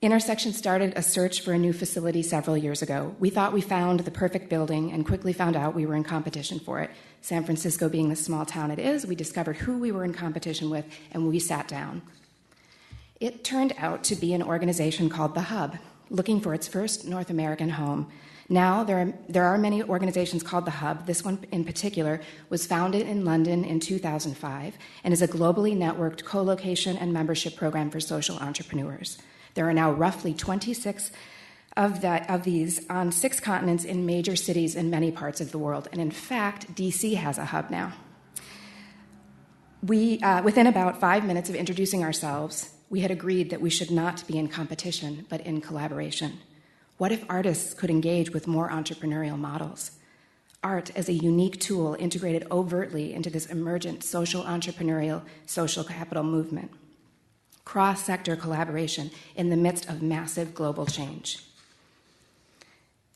Intersection started a search for a new facility several years ago. We thought we found the perfect building and quickly found out we were in competition for it. San Francisco being the small town it is, we discovered who we were in competition with, and we sat down. It turned out to be an organization called The Hub, looking for its first North American home. Now, there are many organizations called The Hub. This one in particular was founded in London in 2005 and is a globally networked co-location and membership program for social entrepreneurs. There are now roughly 26 of these on 6 continents in major cities in many parts of the world. And in fact, DC has a hub now. Within about 5 minutes of introducing ourselves, we had agreed that we should not be in competition, but in collaboration. What if artists could engage with more entrepreneurial models? Art as a unique tool integrated overtly into this emergent social entrepreneurial social capital movement. Cross-sector collaboration in the midst of massive global change.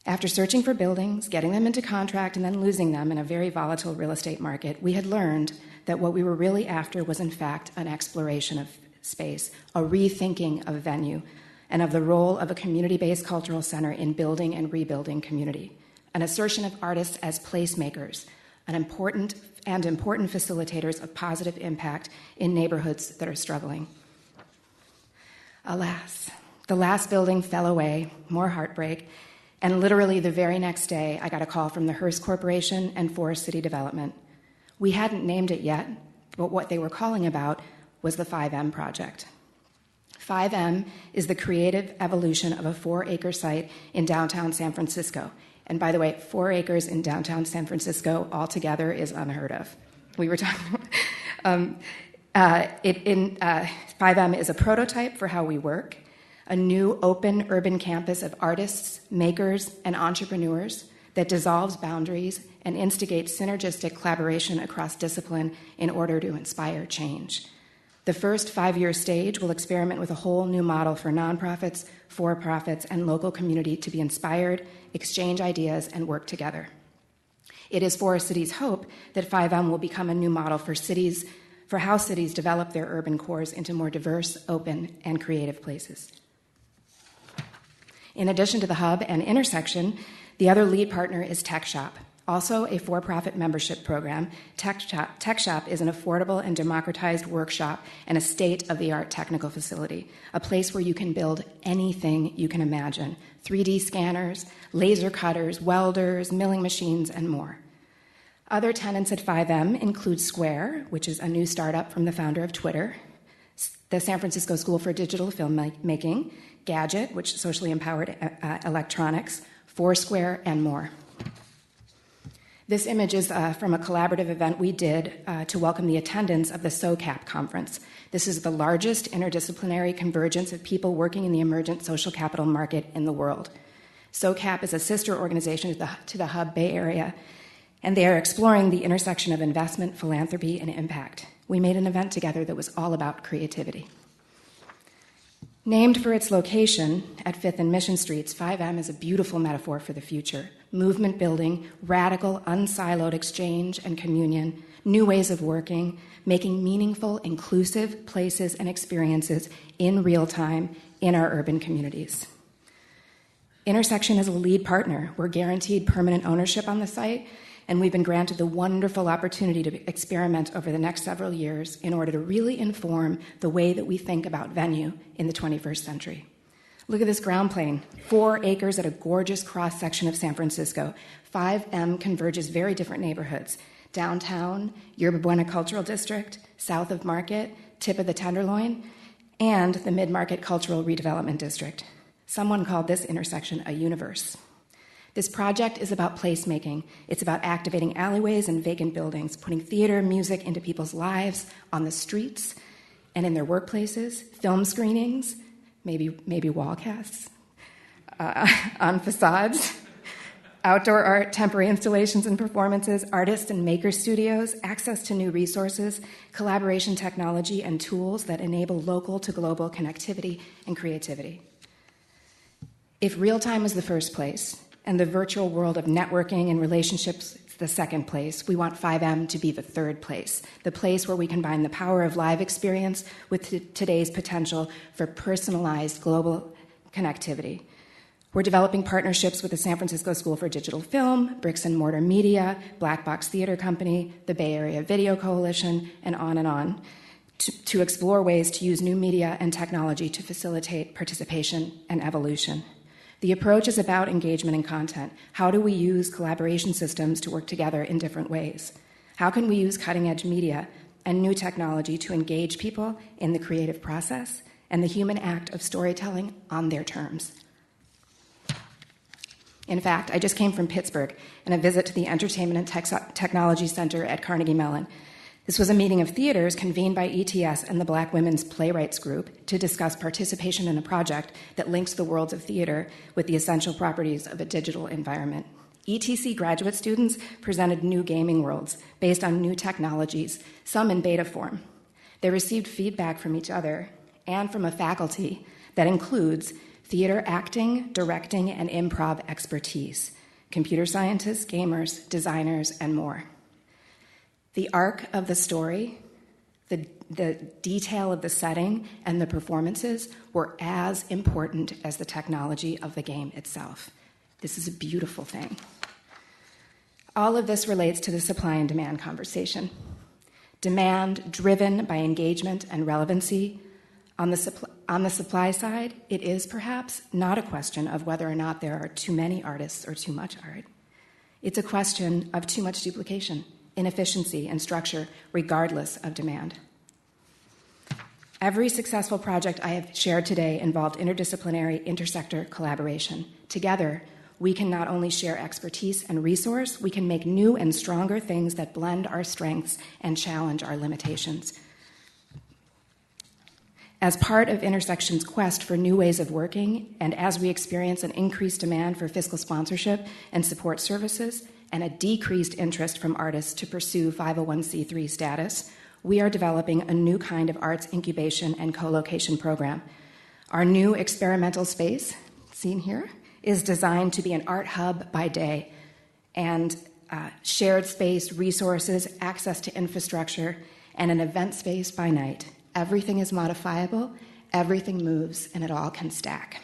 After searching for buildings, getting them into contract, and then losing them in a very volatile real estate market, we had learned that what we were really after was in fact an exploration of space, a rethinking of venue, and of the role of a community-based cultural center in building and rebuilding community, an assertion of artists as placemakers, important facilitators of positive impact in neighborhoods that are struggling. Alas, the last building fell away, more heartbreak, and literally the very next day, I got a call from the Hearst Corporation and Forest City Development. We hadn't named it yet, but what they were calling about was the 5M project. 5M is the creative evolution of a 4-acre site in downtown San Francisco. And by the way, 4 acres in downtown San Francisco altogether is unheard of. We were talking 5M is a prototype for how we work, a new open urban campus of artists, makers, and entrepreneurs that dissolves boundaries and instigates synergistic collaboration across discipline in order to inspire change. The first 5-year stage will experiment with a whole new model for nonprofits, for-profits, and local community to be inspired, exchange ideas, and work together. It is Forest City's hope that 5M will become a new model for how cities develop their urban cores into more diverse, open, and creative places. In addition to the Hub and Intersection, the other lead partner is Tech Shop, Also, a for-profit membership program, Tech Shop is an affordable and democratized workshop and a state-of-the-art technical facility, a place where you can build anything you can imagine: 3D scanners, laser cutters, welders, milling machines, and more. Other tenants at 5M include Square, which is a new startup from the founder of Twitter, the San Francisco School for Digital Filmmaking, Gadget, which is socially empowered electronics, Foursquare, and more. This image is from a collaborative event we did to welcome the attendance of the SOCAP conference. This is the largest interdisciplinary convergence of people working in the emergent social capital market in the world. SOCAP is a sister organization to the Hub Bay Area, and they are exploring the intersection of investment, philanthropy, and impact. We made an event together that was all about creativity. Named for its location at 5th and Mission Streets, 5M is a beautiful metaphor for the future. Movement building, radical, unsiloed exchange and communion, new ways of working, making meaningful, inclusive places and experiences in real time in our urban communities. Intersection is a lead partner. We're guaranteed permanent ownership on the site, and we've been granted the wonderful opportunity to experiment over the next several years in order to really inform the way that we think about venue in the 21st century. Look at this ground plane, 4 acres at a gorgeous cross-section of San Francisco. 5M converges very different neighborhoods: downtown, Yerba Buena Cultural District, south of Market, tip of the Tenderloin, and the Mid-Market Cultural Redevelopment District. Someone called this intersection a universe. This project is about placemaking. It's about activating alleyways and vacant buildings, putting theater, music into people's lives, on the streets and in their workplaces, film screenings, maybe wall casts, on facades, outdoor art, temporary installations and performances, artist and maker studios, access to new resources, collaboration technology, and tools that enable local to global connectivity and creativity. If real time is the first place, and the virtual world of networking and relationships the second place, we want 5M to be the third place, the place where we combine the power of live experience with today's potential for personalized global connectivity. We're developing partnerships with the San Francisco School for Digital Film, Bricks and Mortar Media, Black Box Theater Company, the Bay Area Video Coalition, and on, to explore ways to use new media and technology to facilitate participation and evolution. The approach is about engagement and content. How do we use collaboration systems to work together in different ways? How can we use cutting-edge media and new technology to engage people in the creative process and the human act of storytelling on their terms? In fact, I just came from Pittsburgh and a visit to the Entertainment and Technology Center at Carnegie Mellon. This was a meeting of theaters convened by ETS and the Black Women's Playwrights Group to discuss participation in a project that links the worlds of theater with the essential properties of a digital environment. ETC graduate students presented new gaming worlds based on new technologies, some in beta form. They received feedback from each other and from a faculty that includes theater acting, directing, and improv expertise, computer scientists, gamers, designers, and more. The arc of the story, the detail of the setting, and the performances were as important as the technology of the game itself. This is a beautiful thing. All of this relates to the supply and demand conversation. Demand driven by engagement and relevancy. On the supply side, it is perhaps not a question of whether or not there are too many artists or too much art. It's a question of too much duplication, inefficiency, and structure, regardless of demand. Every successful project I have shared today involved interdisciplinary, intersector collaboration. Together, we can not only share expertise and resource, we can make new and stronger things that blend our strengths and challenge our limitations. As part of Intersection's quest for new ways of working, and as we experience an increased demand for fiscal sponsorship and support services, and a decreased interest from artists to pursue 501c3 status, we are developing a new kind of arts incubation and co-location program. Our new experimental space, seen here, is designed to be an art hub by day and shared space, resources, access to infrastructure, and an event space by night. Everything is modifiable, everything moves, and it all can stack.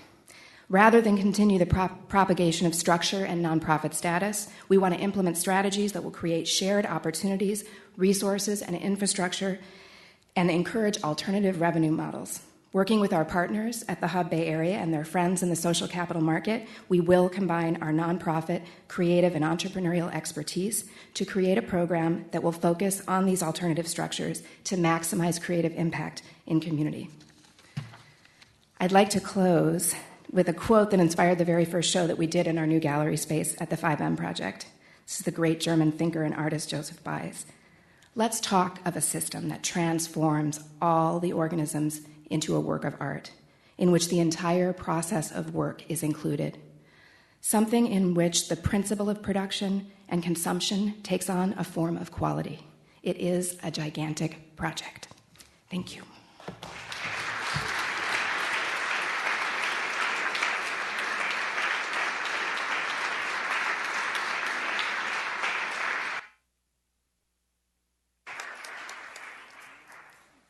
Rather than continue the propagation of structure and nonprofit status, we want to implement strategies that will create shared opportunities, resources, and infrastructure, and encourage alternative revenue models. Working with our partners at the Hub Bay Area and their friends in the social capital market, we will combine our nonprofit, creative, and entrepreneurial expertise to create a program that will focus on these alternative structures to maximize creative impact in community. I'd like to close with a quote that inspired the very first show that we did in our new gallery space at the 5M Project. This is the great German thinker and artist Joseph Beuys. Let's talk of a system that transforms all the organisms into a work of art, in which the entire process of work is included. Something in which the principle of production and consumption takes on a form of quality. It is a gigantic project. Thank you.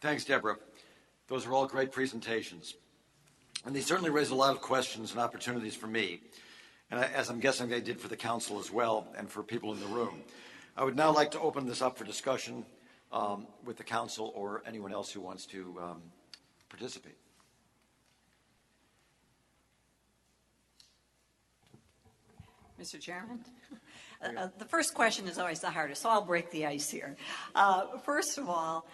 Thanks, Deborah. Those are all great presentations. And they certainly raise a lot of questions and opportunities for me, and as I'm guessing they did for the council as well and for people in the room. I would now like to open this up for discussion with the council or anyone else who wants to participate. Mr. Chairman? The first question is always the hardest, so I'll break the ice here. First of all,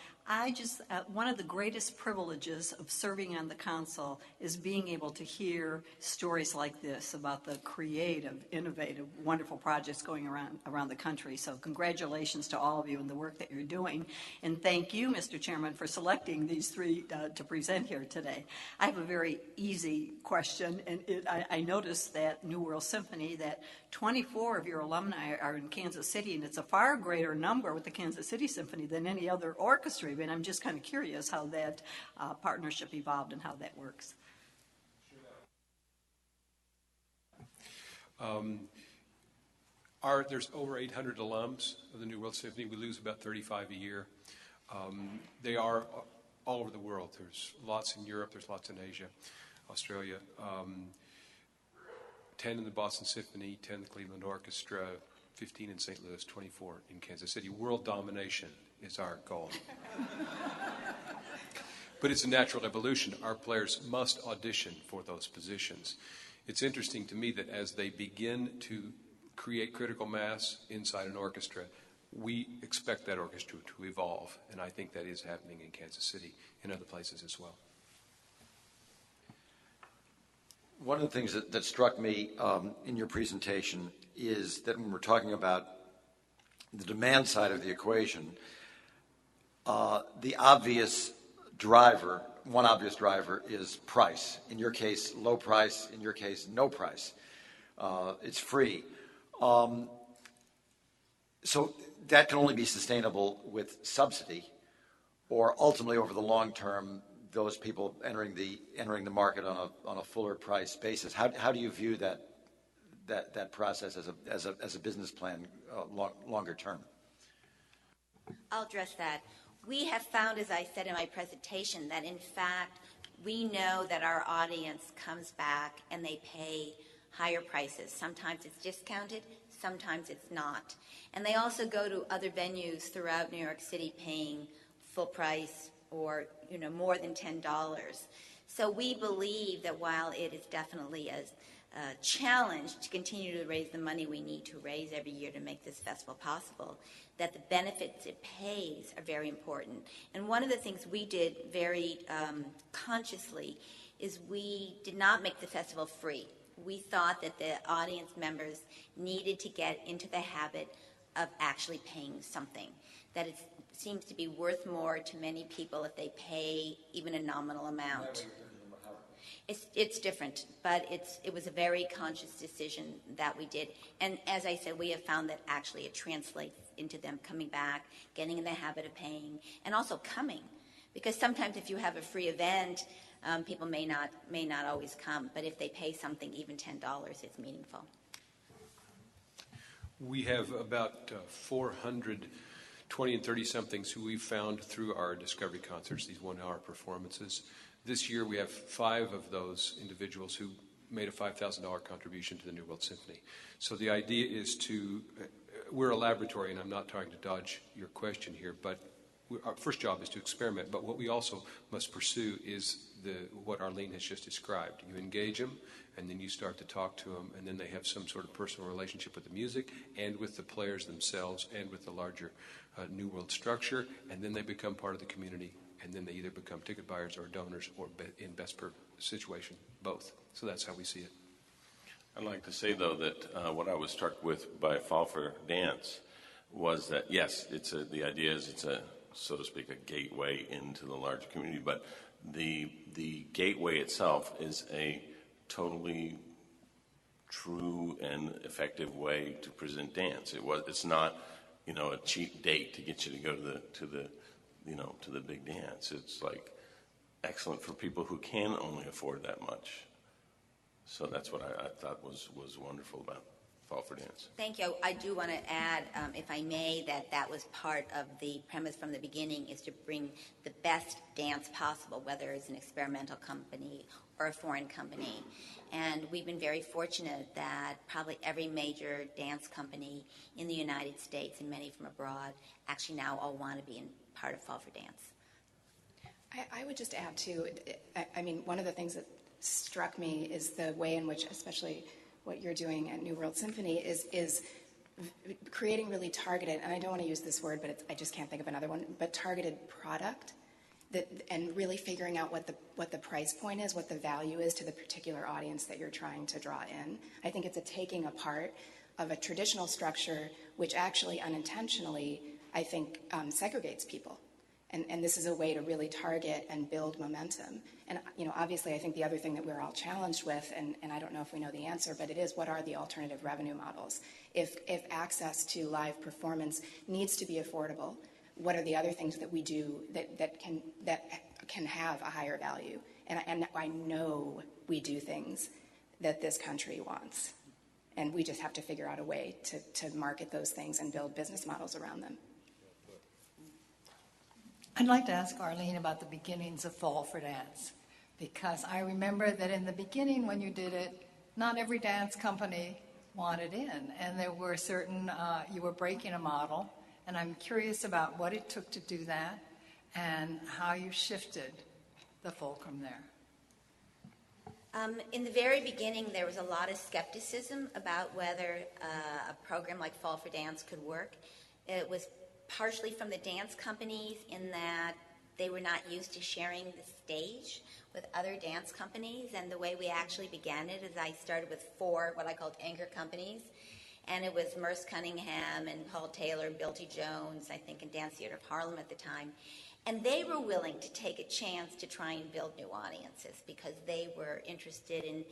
one of the greatest privileges of serving on the council is being able to hear stories like this about the creative, innovative, wonderful projects going around the country. So congratulations to all of you and the work that you're doing. And thank you, Mr. Chairman, for selecting these three to present here today. I have a very easy question, and I noticed that New World Symphony, that 24 of your alumni are in Kansas City, and it's a far greater number with the Kansas City Symphony than any other orchestra. And I'm just kind of curious how that partnership evolved and how that works. There's over 800 alums of the New World Symphony. We lose about 35 a year. They are all over the world. There's lots in Europe. There's lots in Asia, Australia. 10 in the Boston Symphony, 10 in the Cleveland Orchestra, 15 in St. Louis, 24 in Kansas City. World domination is our goal. But it's a natural evolution. Our players must audition for those positions. It's interesting to me that as they begin to create critical mass inside an orchestra, we expect that orchestra to evolve, and I think that is happening in Kansas City and other places as well. One of the things that struck me in your presentation is that when we're talking about the demand side of the equation, the obvious driver, one obvious driver is price. In your case, low price. In your case, no price. It's free. So that can only be sustainable with subsidy, or ultimately over the long term, those people entering the market on a fuller price basis. How do you view that process as a business plan longer term? I'll address that. We have found, as I said in my presentation, that in fact we know that our audience comes back and they pay higher prices. Sometimes it's discounted, sometimes it's not. And they also go to other venues throughout New York City paying full price or more than $10. So we believe that while it is definitely a challenge to continue to raise the money we need to raise every year to make this festival possible, that the benefits it pays are very important. And one of the things we did very consciously is we did not make the festival free. We thought that the audience members needed to get into the habit of actually paying something, that it seems to be worth more to many people if they pay even a nominal amount. It's different, but it was a very conscious decision that we did. And as I said, we have found that actually it translates into them coming back, getting in the habit of paying, and also coming. Because sometimes if you have a free event, people may not always come, but if they pay something, even $10, it's meaningful. We have about 400 20 and 30-somethings who we've found through our discovery concerts, these one-hour performances. This year we have 5 of those individuals who made a $5,000 contribution to the New World Symphony. So the idea is we're a laboratory, and I'm not trying to dodge your question here, but our first job is to experiment, but what we also must pursue is what Arlene has just described. You engage them, and then you start to talk to them, and then they have some sort of personal relationship with the music and with the players themselves and with the larger New World structure, and then they become part of the community, and then they either become ticket buyers or donors, or in best per situation, both. So that's how we see it. I'd like to say, though, that what I was struck with by Fall for Dance was that, yes, the idea is it's a, so to speak, a gateway into the larger community, but the gateway itself is a totally true and effective way to present dance. It's not, a cheap date to get you to go to the big dance. It's like excellent for people who can only afford that much. So that's what I thought was wonderful about Fall for Dance. Thank you. I do want to add, if I may, that was part of the premise from the beginning, is to bring the best dance possible, whether it's an experimental company or a foreign company. And we've been very fortunate that probably every major dance company in the United States and many from abroad actually now all want to be part of Fall for Dance. I would just add, too, one of the things that struck me is the way in which, especially what you're doing at New World Symphony, is creating really targeted, and I don't want to use this word, but I just can't think of another one, but targeted product, and really figuring out what the price point is, what the value is to the particular audience that you're trying to draw in. I think it's a taking apart of a traditional structure, which actually unintentionally, I think, segregates people. And this is a way to really target and build momentum. And, obviously, I think the other thing that we're all challenged with, and I don't know if we know the answer, but it is, what are the alternative revenue models? If access to live performance needs to be affordable, what are the other things that we do that can have a higher value? And I know we do things that this country wants. And we just have to figure out a way to market those things and build business models around them. I'd like to ask Arlene about the beginnings of Fall for Dance, because I remember that in the beginning when you did it, not every dance company wanted in, and there were certain, you were breaking a model, and I'm curious about what it took to do that and how you shifted the fulcrum there. In the very beginning, there was a lot of skepticism about whether a program like Fall for Dance could work. It was partially from the dance companies, in that they were not used to sharing the stage with other dance companies. And the way we actually began it is I started with 4 what I called anchor companies. And it was Merce Cunningham and Paul Taylor and Bill T. Jones, I think, in Dance Theater of Harlem at the time. And they were willing to take a chance to try and build new audiences, because they were interested in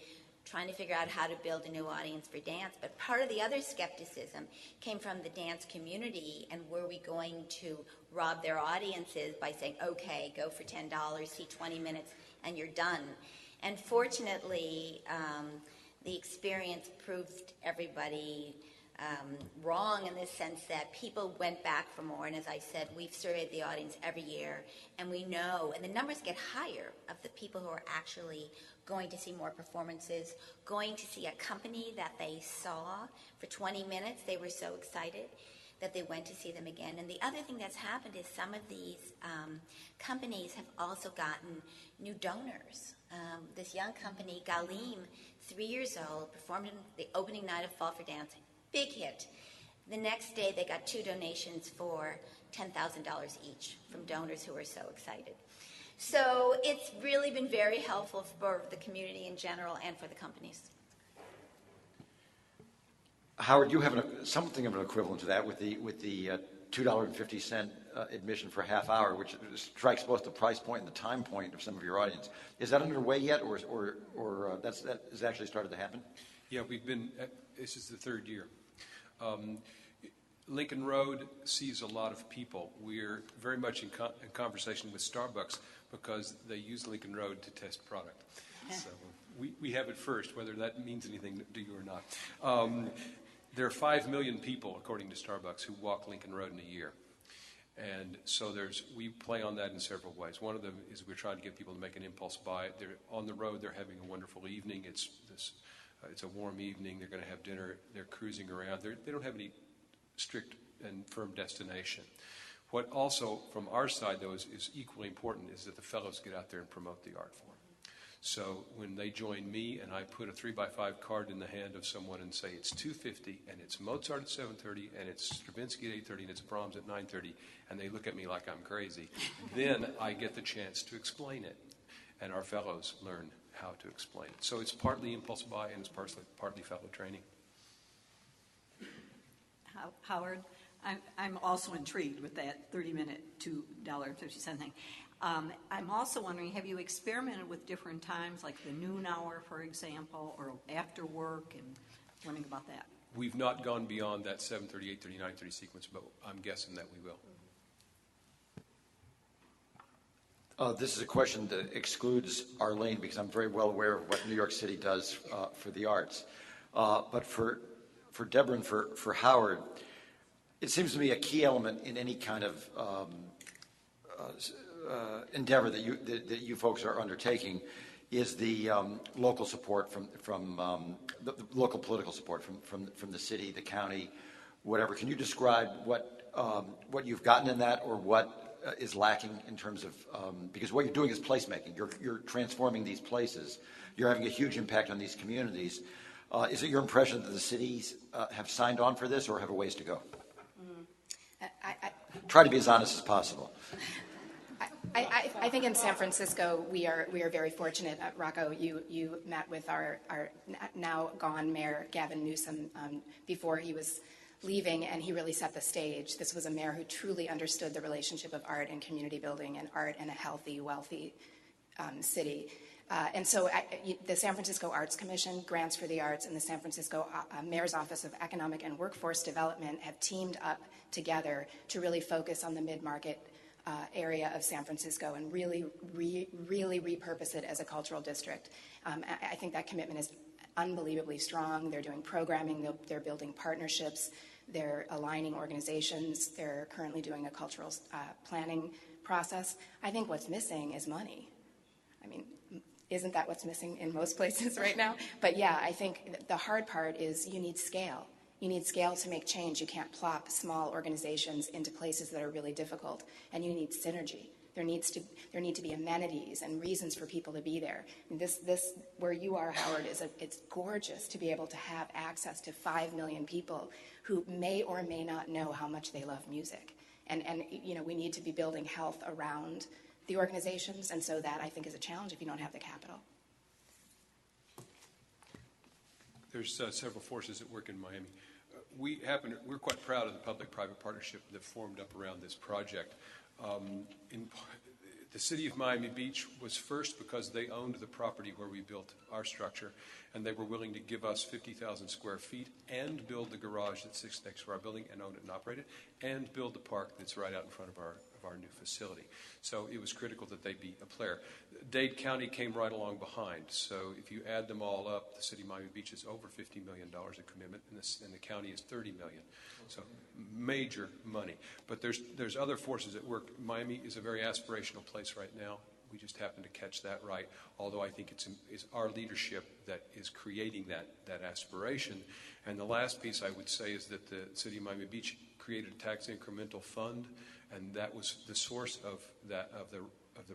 trying to figure out how to build a new audience for dance. But part of the other skepticism came from the dance community, and were we going to rob their audiences by saying, okay, go for $10, see 20 minutes, and you're done. And fortunately, the experience proved everybody wrong, in the sense that people went back for more. And as I said, we've surveyed the audience every year, and we know, and the numbers get higher, of the people who are actually going to see more performances, going to see a company that they saw for 20 minutes. They were so excited that they went to see them again. And the other thing that's happened is some of these companies have also gotten new donors. This young company, Galim, 3 years old, performed in the opening night of Fall for Dance. Big hit. The next day, they got 2 donations for $10,000 each from donors who were so excited. So it's really been very helpful for the community in general and for the companies. Howard, you have something of an equivalent to that with the $2.50 admission for a half hour, which strikes both the price point and the time point of some of your audience. Is that underway yet, or that has actually started to happen? Yeah, this is the 3rd year. Lincoln Road sees a lot of people. We're very much in conversation with Starbucks, because they use Lincoln Road to test product. So we have it first, whether that means anything to you or not. There are 5 million people, according to Starbucks, who walk Lincoln Road in a year. And so we play on that in several ways. One of them is we're trying to get people to make an impulse buy. They're on the road, they're having a wonderful evening. It's a warm evening, they're going to have dinner, they're cruising around. They don't have any strict and firm destination. What also, from our side, though, is equally important is that the fellows get out there and promote the art form. So when they join me and I put a 3x5 card in the hand of someone and say it's $250 and it's Mozart at 7:30 and it's Stravinsky at 8:30 and it's Brahms at 9:30 and they look at me like I'm crazy, then I get the chance to explain it. And our fellows learn how to explain it. So it's partly impulse buy and it's partly fellow training. Howard, I'm also intrigued with that 30-minute $2.50 thing. I'm also wondering, have you experimented with different times, like the noon hour, for example, or after work, and wondering about that? We've not gone beyond that 7:30, 8:30, 9:30 sequence, but I'm guessing that we will. This is a question that excludes Arlene because I'm very well aware of what New York City does for the arts. But for Deborah and for Howard, it seems to me a key element in any kind of endeavor that you folks are undertaking is the local support from the local political support from the city, the county, whatever. Can you describe what you've gotten in that, or what is lacking in terms of because what you're doing is placemaking. You're transforming these places. You're having a huge impact on these communities. Is it your impression that the cities have signed on for this, or have a ways to go? Try to be as honest as possible. I think in San Francisco we are very fortunate. Rocco, you met with our now gone mayor Gavin Newsom before he was leaving, and he really set the stage. This was a mayor who truly understood the relationship of art and community building and art and a healthy, wealthy city. And so the San Francisco Arts Commission, Grants for the Arts, and the San Francisco Mayor's Office of Economic and Workforce Development have teamed up together to really focus on the mid-market area of San Francisco and really repurpose it as a cultural district. I think that commitment is unbelievably strong. They're doing programming, they're building partnerships, they're aligning organizations, they're currently doing a cultural planning process. I think what's missing is money. I mean, isn't that what's missing in most places right now? But yeah, I think the hard part is you need scale. You need scale to make change. You can't plop small organizations into places that are really difficult, and you need synergy. There need to be amenities and reasons for people to be there. And this where you are, Howard, it's gorgeous to be able to have access to 5 million people who may or may not know how much they love music. And we need to be building health around the organizations, and so that I think is a challenge if you don't have the capital. There's several forces at work in Miami. We're quite proud of the public-private partnership that formed up around this project. The city of Miami Beach was first because they owned the property where we built our structure, and they were willing to give us 50,000 square feet and build the garage that sits next to our building and own it and operate it, and build the park that's right out in front of our new facility. So it was critical that they be a player. Dade County came right along behind. So if you add them all up, the city of Miami Beach is over $50 million of commitment, and the county is $30 million. So major money. But there's other forces at work. Miami is a very aspirational place right now. We just happen to catch that right, although I think it's our leadership that is creating that aspiration. And the last piece I would say is that the city of Miami Beach created a tax incremental fund, and that was the source of the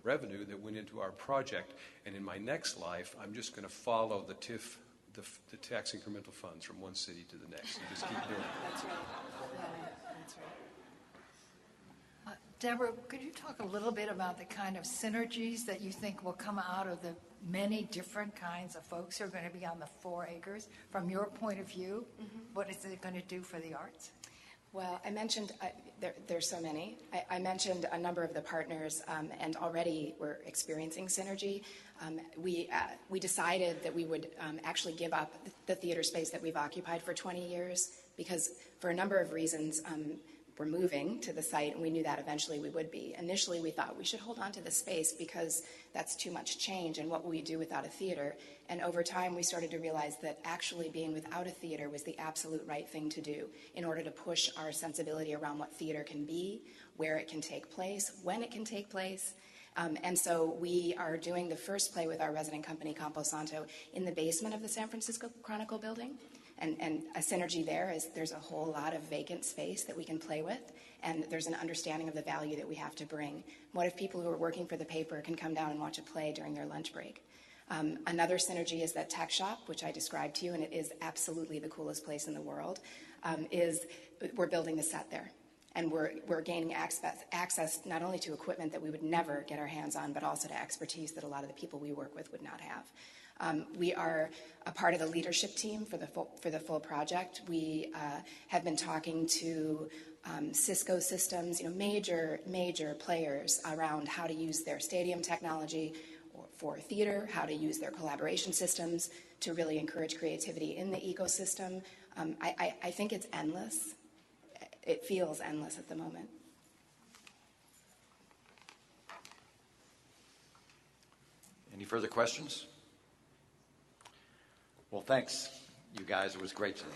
revenue that went into our project. And in my next life, I'm just going to follow the TIF, the tax incremental funds from one city to the next, and just keep doing it. That's right. That's right. Deborah, could you talk a little bit about the kind of synergies that you think will come out of the many different kinds of folks who are going to be on the 4 acres? From your point of view, what is it going to do for the arts? Well, I mentioned there's so many. I mentioned a number of the partners, and already we're experiencing synergy. We decided that we would actually give up the theater space that we've occupied for 20 years because for a number of reasons, we're moving to the site, and we knew that eventually we would be. Initially, we thought we should hold on to the space because that's too much change, and what will we do without a theater? And over time, we started to realize that actually being without a theater was the absolute right thing to do in order to push our sensibility around what theater can be, where it can take place, when it can take place. And so we are doing the first play with our resident company, Campo Santo, in the basement of the San Francisco Chronicle building. And a synergy there is there's a whole lot of vacant space that we can play with, and there's an understanding of the value that we have to bring. What if people who are working for the paper can come down and watch a play during their lunch break? Another synergy is that tech shop, which I described to you, and it is absolutely the coolest place in the world, is we're building the set there. And we're gaining access not only to equipment that we would never get our hands on, but also to expertise that a lot of the people we work with would not have. We are a part of the leadership team for the full project. We have been talking to Cisco Systems, major players around how to use their stadium technology for theater, how to use their collaboration systems to really encourage creativity in the ecosystem. I think it's endless. It feels endless at the moment. Any further questions? Well, thanks, you guys. It was great today.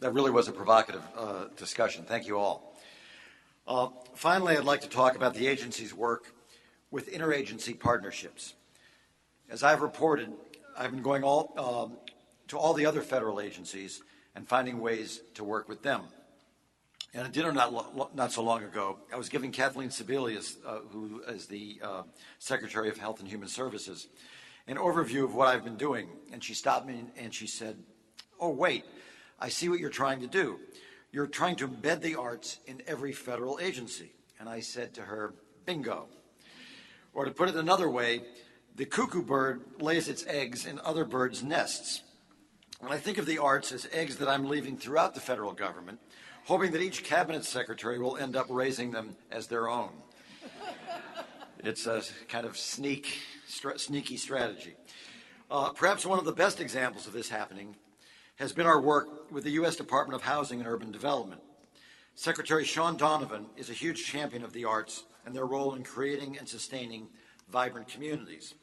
That really was a provocative discussion. Thank you all. Finally, I'd like to talk about the agency's work with interagency partnerships. As I've reported, I've been going to all the other federal agencies and finding ways to work with them. And at a dinner not so long ago, I was giving Kathleen Sebelius, who is the Secretary of Health and Human Services, an overview of what I've been doing. And she stopped me and she said, "Oh, wait, I see what you're trying to do. You're trying to embed the arts in every federal agency." And I said to her, "Bingo." Or to put it another way, the cuckoo bird lays its eggs in other birds' nests. When I think of the arts as eggs that I'm leaving throughout the federal government, hoping that each cabinet secretary will end up raising them as their own. It's a kind of sneaky strategy. Perhaps one of the best examples of this happening has been our work with the U.S. Department of Housing and Urban Development. Secretary Sean Donovan is a huge champion of the arts and their role in creating and sustaining vibrant communities.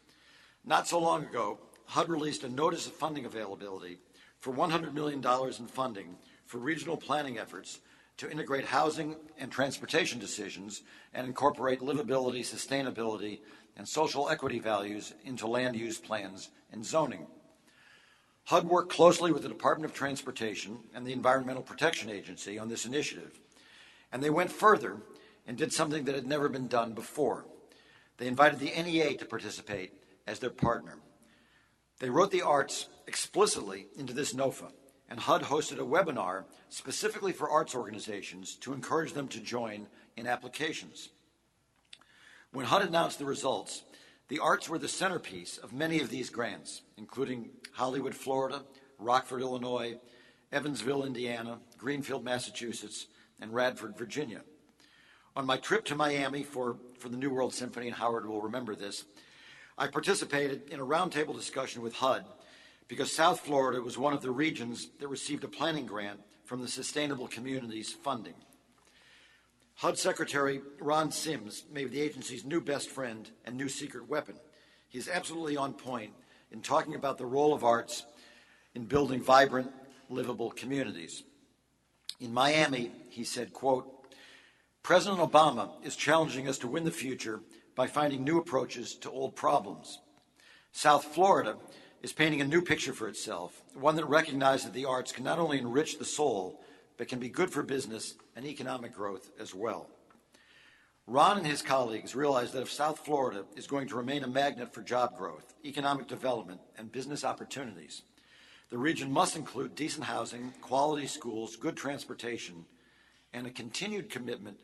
Not so long ago, HUD released a notice of funding availability for $100 million in funding for regional planning efforts to integrate housing and transportation decisions and incorporate livability, sustainability, and social equity values into land use plans and zoning. HUD worked closely with the Department of Transportation and the Environmental Protection Agency on this initiative, and they went further and did something that had never been done before. They invited the NEA to participate as their partner. They wrote the arts explicitly into this NOFA, and HUD hosted a webinar specifically for arts organizations to encourage them to join in applications. When HUD announced the results, the arts were the centerpiece of many of these grants, including Hollywood, Florida, Rockford, Illinois, Evansville, Indiana, Greenfield, Massachusetts, and Radford, Virginia. On my trip to Miami for the New World Symphony, and Howard will remember this, I participated in a roundtable discussion with HUD because South Florida was one of the regions that received a planning grant from the Sustainable Communities funding. HUD Secretary Ron Sims may be the agency's new best friend and new secret weapon. He's absolutely on point in talking about the role of arts in building vibrant, livable communities. In Miami, he said, quote, "President Obama is challenging us to win the future by finding new approaches to old problems. South Florida is painting a new picture for itself, one that recognizes that the arts can not only enrich the soul, but can be good for business and economic growth as well." Ron and his colleagues realize that if South Florida is going to remain a magnet for job growth, economic development, and business opportunities, the region must include decent housing, quality schools, good transportation, and a continued commitment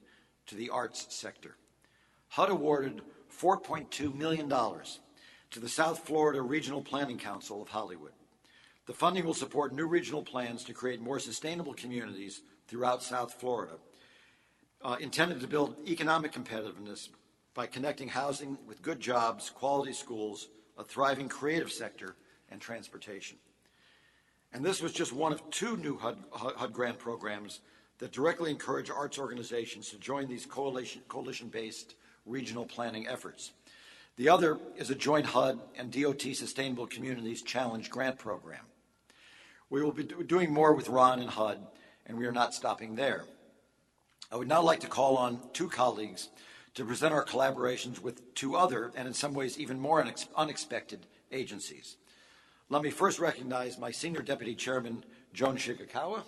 to the arts sector. HUD awarded $4.2 million to the South Florida Regional Planning Council of Hollywood. The funding will support new regional plans to create more sustainable communities throughout South Florida, intended to build economic competitiveness by connecting housing with good jobs, quality schools, a thriving creative sector, and transportation. And this was just one of two new HUD grant programs that directly encourage arts organizations to join these coalition-based regional planning efforts. The other is a joint HUD and DOT Sustainable Communities Challenge grant program. We will be doing more with Ron and HUD, and we are not stopping there. I would now like to call on two colleagues to present our collaborations with two other, and in some ways even more unexpected, agencies. Let me first recognize my Senior Deputy Chairman, Joan Shigakawa,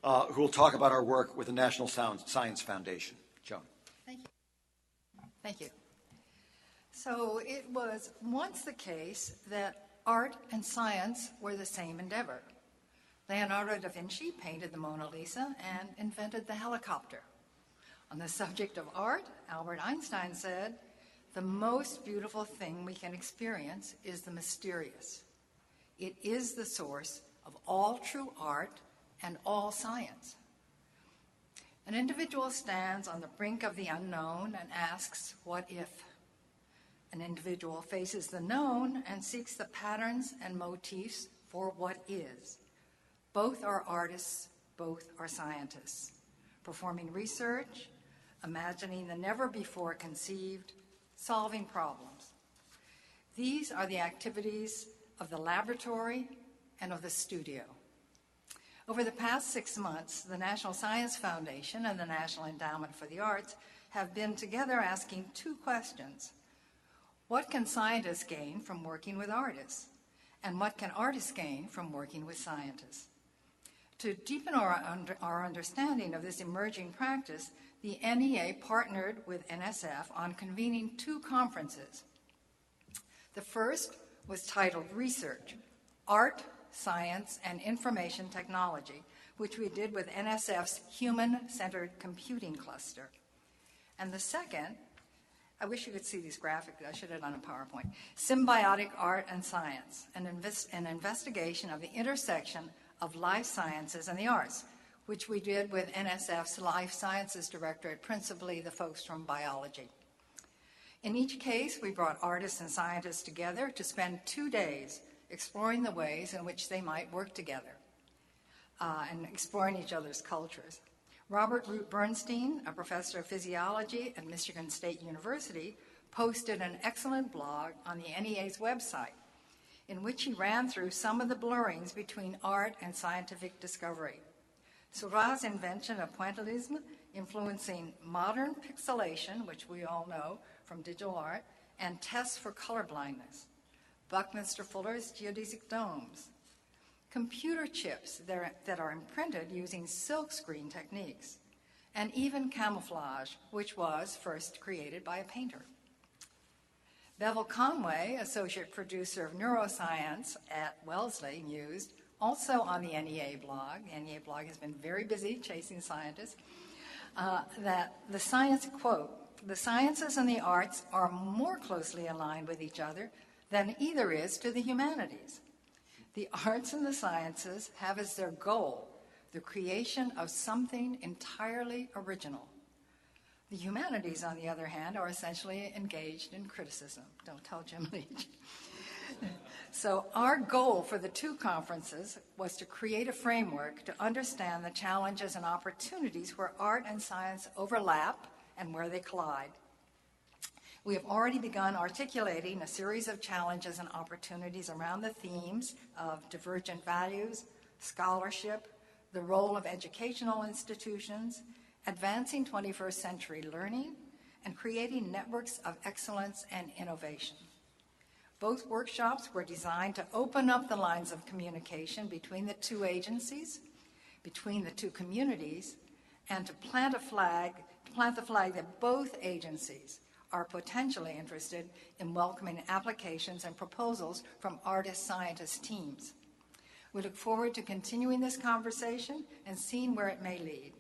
who will talk about our work with the National Science Foundation. Joan. Thank you. Thank you. So it was once the case that art and science were the same endeavor. Leonardo da Vinci painted the Mona Lisa and invented the helicopter. On the subject of art, Albert Einstein said, "The most beautiful thing we can experience is the mysterious. It is the source of all true art and all science." An individual stands on the brink of the unknown and asks, "What if?" An individual faces the known and seeks the patterns and motifs for what is. Both are artists, both are scientists, performing research, imagining the never-before conceived, solving problems. These are the activities of the laboratory and of the studio. Over the past 6 months, the National Science Foundation and the National Endowment for the Arts have been together asking two questions. What can scientists gain from working with artists? And what can artists gain from working with scientists? To deepen our understanding of this emerging practice, the NEA partnered with NSF on convening two conferences. The first was titled Research, Art, Science, and Information Technology, which we did with NSF's Human-Centered Computing Cluster. And the second, I wish you could see these graphics. I should have done a PowerPoint. Symbiotic Art and Science, an investigation of the intersection of life sciences and the arts, which we did with NSF's Life Sciences Directorate, principally the folks from biology. In each case, we brought artists and scientists together to spend 2 days exploring the ways in which they might work together and exploring each other's cultures. Robert Root Bernstein, a professor of physiology at Michigan State University, posted an excellent blog on the NEA's website in which he ran through some of the blurrings between art and scientific discovery. Seurat's invention of pointillism influencing modern pixelation, which we all know from digital art, and tests for colorblindness. Buckminster Fuller's geodesic domes. Computer chips that are imprinted using silkscreen techniques. And even camouflage, which was first created by a painter. Bevel Conway, associate producer of neuroscience at Wellesley, mused, also on the NEA blog, the NEA blog has been very busy chasing scientists, that the science, quote, "The sciences and the arts are more closely aligned with each other than either is to the humanities. The arts and the sciences have as their goal the creation of something entirely original. The humanities, on the other hand, are essentially engaged in criticism." Don't tell Jim Leach. So our goal for the two conferences was to create a framework to understand the challenges and opportunities where art and science overlap and where they collide. We have already begun articulating a series of challenges and opportunities around the themes of divergent values, scholarship, the role of educational institutions, advancing 21st century learning, and creating networks of excellence and innovation. Both workshops were designed to open up the lines of communication between the two agencies, between the two communities, and to plant the flag that both agencies are potentially interested in welcoming applications and proposals from artist-scientist teams. We look forward to continuing this conversation and seeing where it may lead.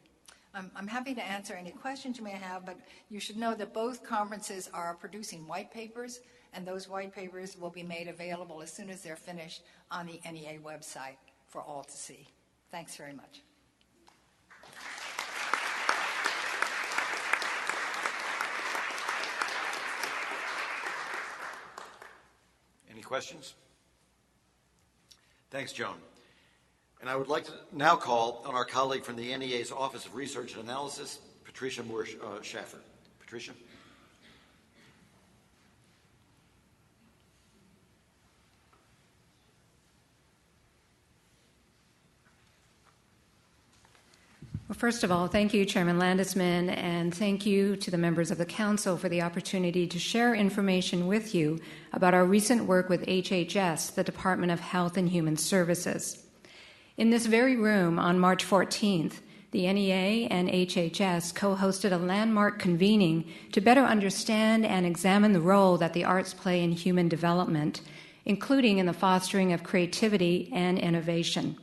I'm happy to answer any questions you may have, but you should know that both conferences are producing white papers and those white papers will be made available as soon as they're finished on the NEA website for all to see. Thanks very much. Any questions? Thanks, Joan. And I would like to now call on our colleague from the NEA's Office of Research and Analysis, Patricia Moore-Schaffer. Patricia? Well, first of all, thank you, Chairman Landesman, and thank you to the members of the Council for the opportunity to share information with you about our recent work with HHS, the Department of Health and Human Services. In this very room on March 14th, the NEA and HHS co-hosted a landmark convening to better understand and examine the role that the arts play in human development, including in the fostering of creativity and innovation.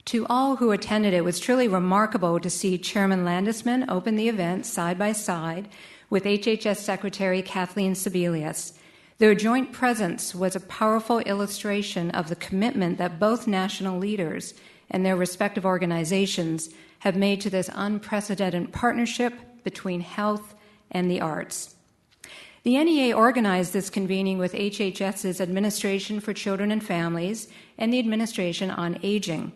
To all who attended, it was truly remarkable to see Chairman Landesman open the event side by side with HHS Secretary Kathleen Sebelius. Their joint presence was a powerful illustration of the commitment that both national leaders and their respective organizations have made to this unprecedented partnership between health and the arts. The NEA organized this convening with HHS's Administration for Children and Families and the Administration on Aging.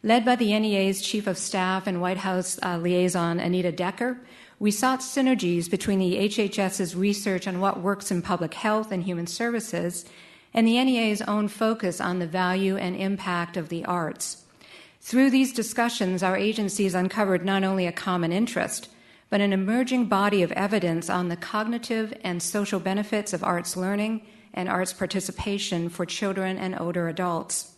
Led by the NEA's Chief of Staff and White House liaison, Anita Decker, we sought synergies between the HHS's research on what works in public health and human services and the NEA's own focus on the value and impact of the arts. Through these discussions, our agencies uncovered not only a common interest, but an emerging body of evidence on the cognitive and social benefits of arts learning and arts participation for children and older adults.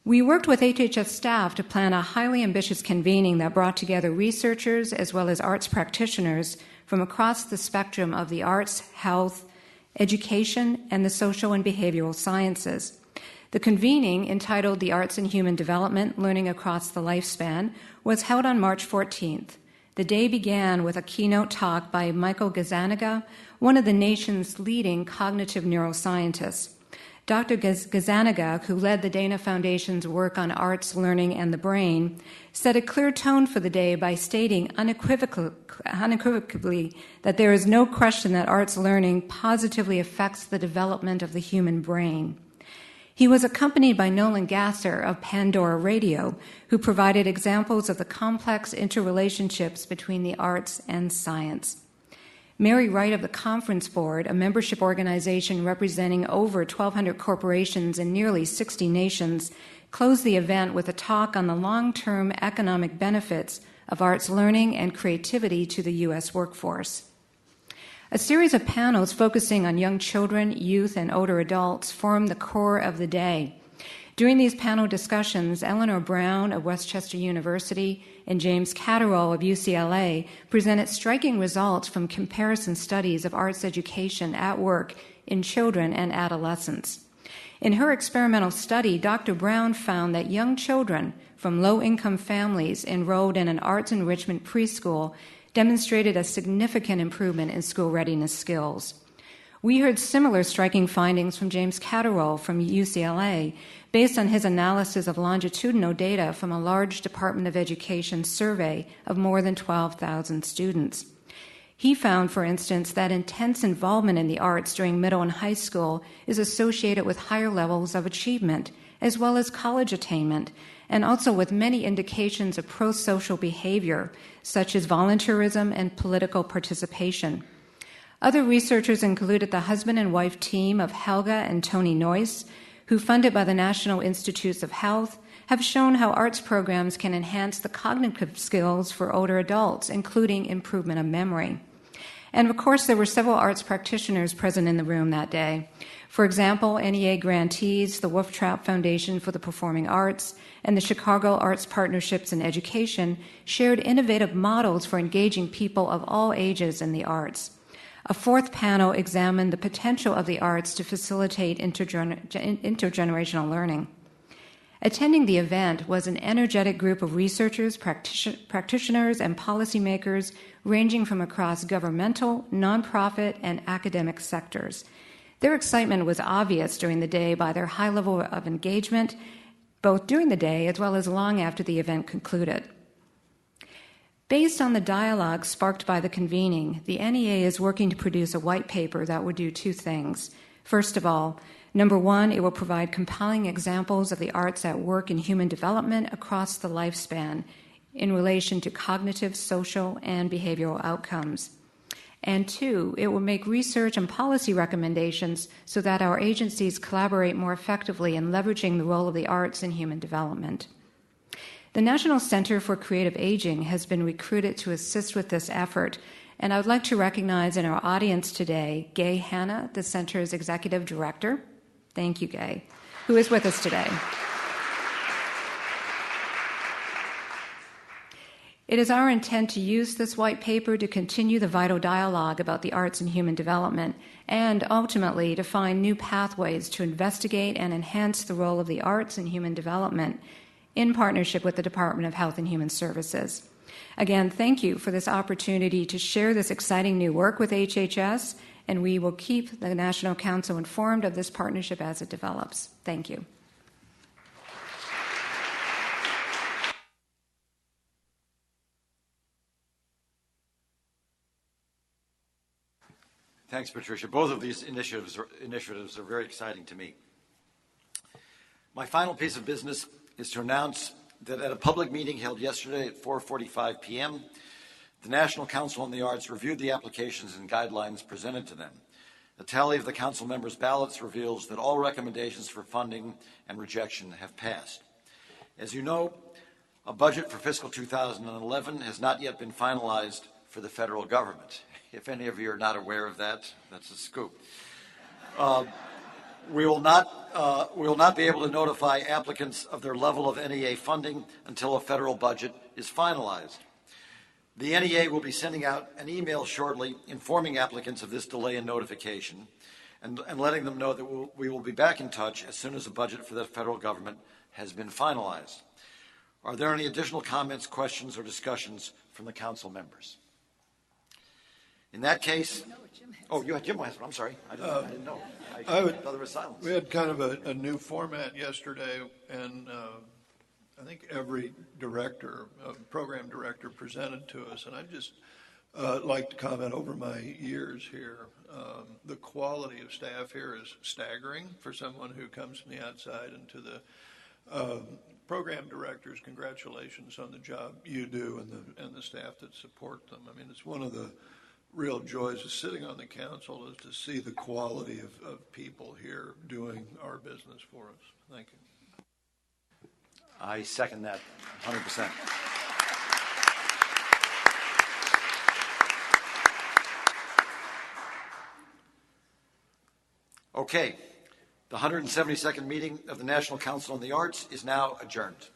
We worked with HHS staff to plan a highly ambitious convening that brought together researchers as well as arts practitioners from across the spectrum of the arts, health, education, and the social and behavioral sciences. The convening, entitled The Arts in Human Development, Learning Across the Lifespan, was held on March 14th. The day began with a keynote talk by Michael Gazzaniga, one of the nation's leading cognitive neuroscientists. Dr. Gazzaniga, who led the Dana Foundation's work on arts, learning, and the brain, set a clear tone for the day by stating unequivocally that there is no question that arts learning positively affects the development of the human brain. He was accompanied by Nolan Gasser of Pandora Radio, who provided examples of the complex interrelationships between the arts and science. Mary Wright of the Conference Board, a membership organization representing over 1,200 corporations in nearly 60 nations, closed the event with a talk on the long-term economic benefits of arts learning and creativity to the U.S. workforce. A series of panels focusing on young children, youth, and older adults formed the core of the day. During these panel discussions, Eleanor Brown of Westchester University and James Catterall of UCLA presented striking results from comparison studies of arts education at work in children and adolescents. In her experimental study, Dr. Brown found that young children from low-income families enrolled in an arts enrichment preschool demonstrated a significant improvement in school readiness skills. We heard similar striking findings from James Catterall from UCLA, based on his analysis of longitudinal data from a large Department of Education survey of more than 12,000 students. He found, for instance, that intense involvement in the arts during middle and high school is associated with higher levels of achievement, as well as college attainment, and also with many indications of pro-social behavior, such as volunteerism and political participation. Other researchers included the husband and wife team of Helga and Tony Noyce, who, funded by the National Institutes of Health, have shown how arts programs can enhance the cognitive skills for older adults, including improvement of memory. And of course, there were several arts practitioners present in the room that day. For example, NEA grantees, the Wolf Trap Foundation for the Performing Arts, and the Chicago Arts Partnerships in Education shared innovative models for engaging people of all ages in the arts. A fourth panel examined the potential of the arts to facilitate intergenerational learning. Attending the event was an energetic group of researchers, practitioners, and policymakers ranging from across governmental, nonprofit, and academic sectors. Their excitement was obvious during the day by their high level of engagement, both during the day as well as long after the event concluded. Based on the dialogue sparked by the convening, the NEA is working to produce a white paper that would do two things. First of all, number one, it will provide compelling examples of the arts at work in human development across the lifespan in relation to cognitive, social, and behavioral outcomes. And two, it will make research and policy recommendations so that our agencies collaborate more effectively in leveraging the role of the arts in human development. The National Center for Creative Aging has been recruited to assist with this effort, and I would like to recognize in our audience today Gay Hanna, the Center's Executive Director. Thank you, Gay, who is with us today. It is our intent to use this white paper to continue the vital dialogue about the arts and human development, and ultimately to find new pathways to investigate and enhance the role of the arts in human development in partnership with the Department of Health and Human Services. Again, thank you for this opportunity to share this exciting new work with HHS, and we will keep the National Council informed of this partnership as it develops. Thank you. Thanks, Patricia. Both of these initiatives are very exciting to me. My final piece of business is to announce that at a public meeting held yesterday at 4:45 p.m., the National Council on the Arts reviewed the applications and guidelines presented to them. A tally of the council members' ballots reveals that all recommendations for funding and rejection have passed. As you know, a budget for fiscal 2011 has not yet been finalized for the federal government. If any of you are not aware of that, that's a scoop. We will not be able to notify applicants of their level of NEA funding until a federal budget is finalized. The NEA will be sending out an email shortly informing applicants of this delay in notification and letting them know that we will be back in touch as soon as the budget for the federal government has been finalized. Are there any additional comments, questions, or discussions from the council members? In that case, Jim has one. I'm sorry. I didn't know. I thought there was silence. We had kind of a new format yesterday, and I think every program director presented to us, and I'd just like to comment over my years here. The quality of staff here is staggering for someone who comes from the outside, and to the program directors, congratulations on the job you do and the staff that support them. I mean, it's one of the real joys of sitting on the council is to see the quality of people here doing our business for us. Thank you. I second that 100%. Okay, the 172nd meeting of the National Council on the Arts is now adjourned.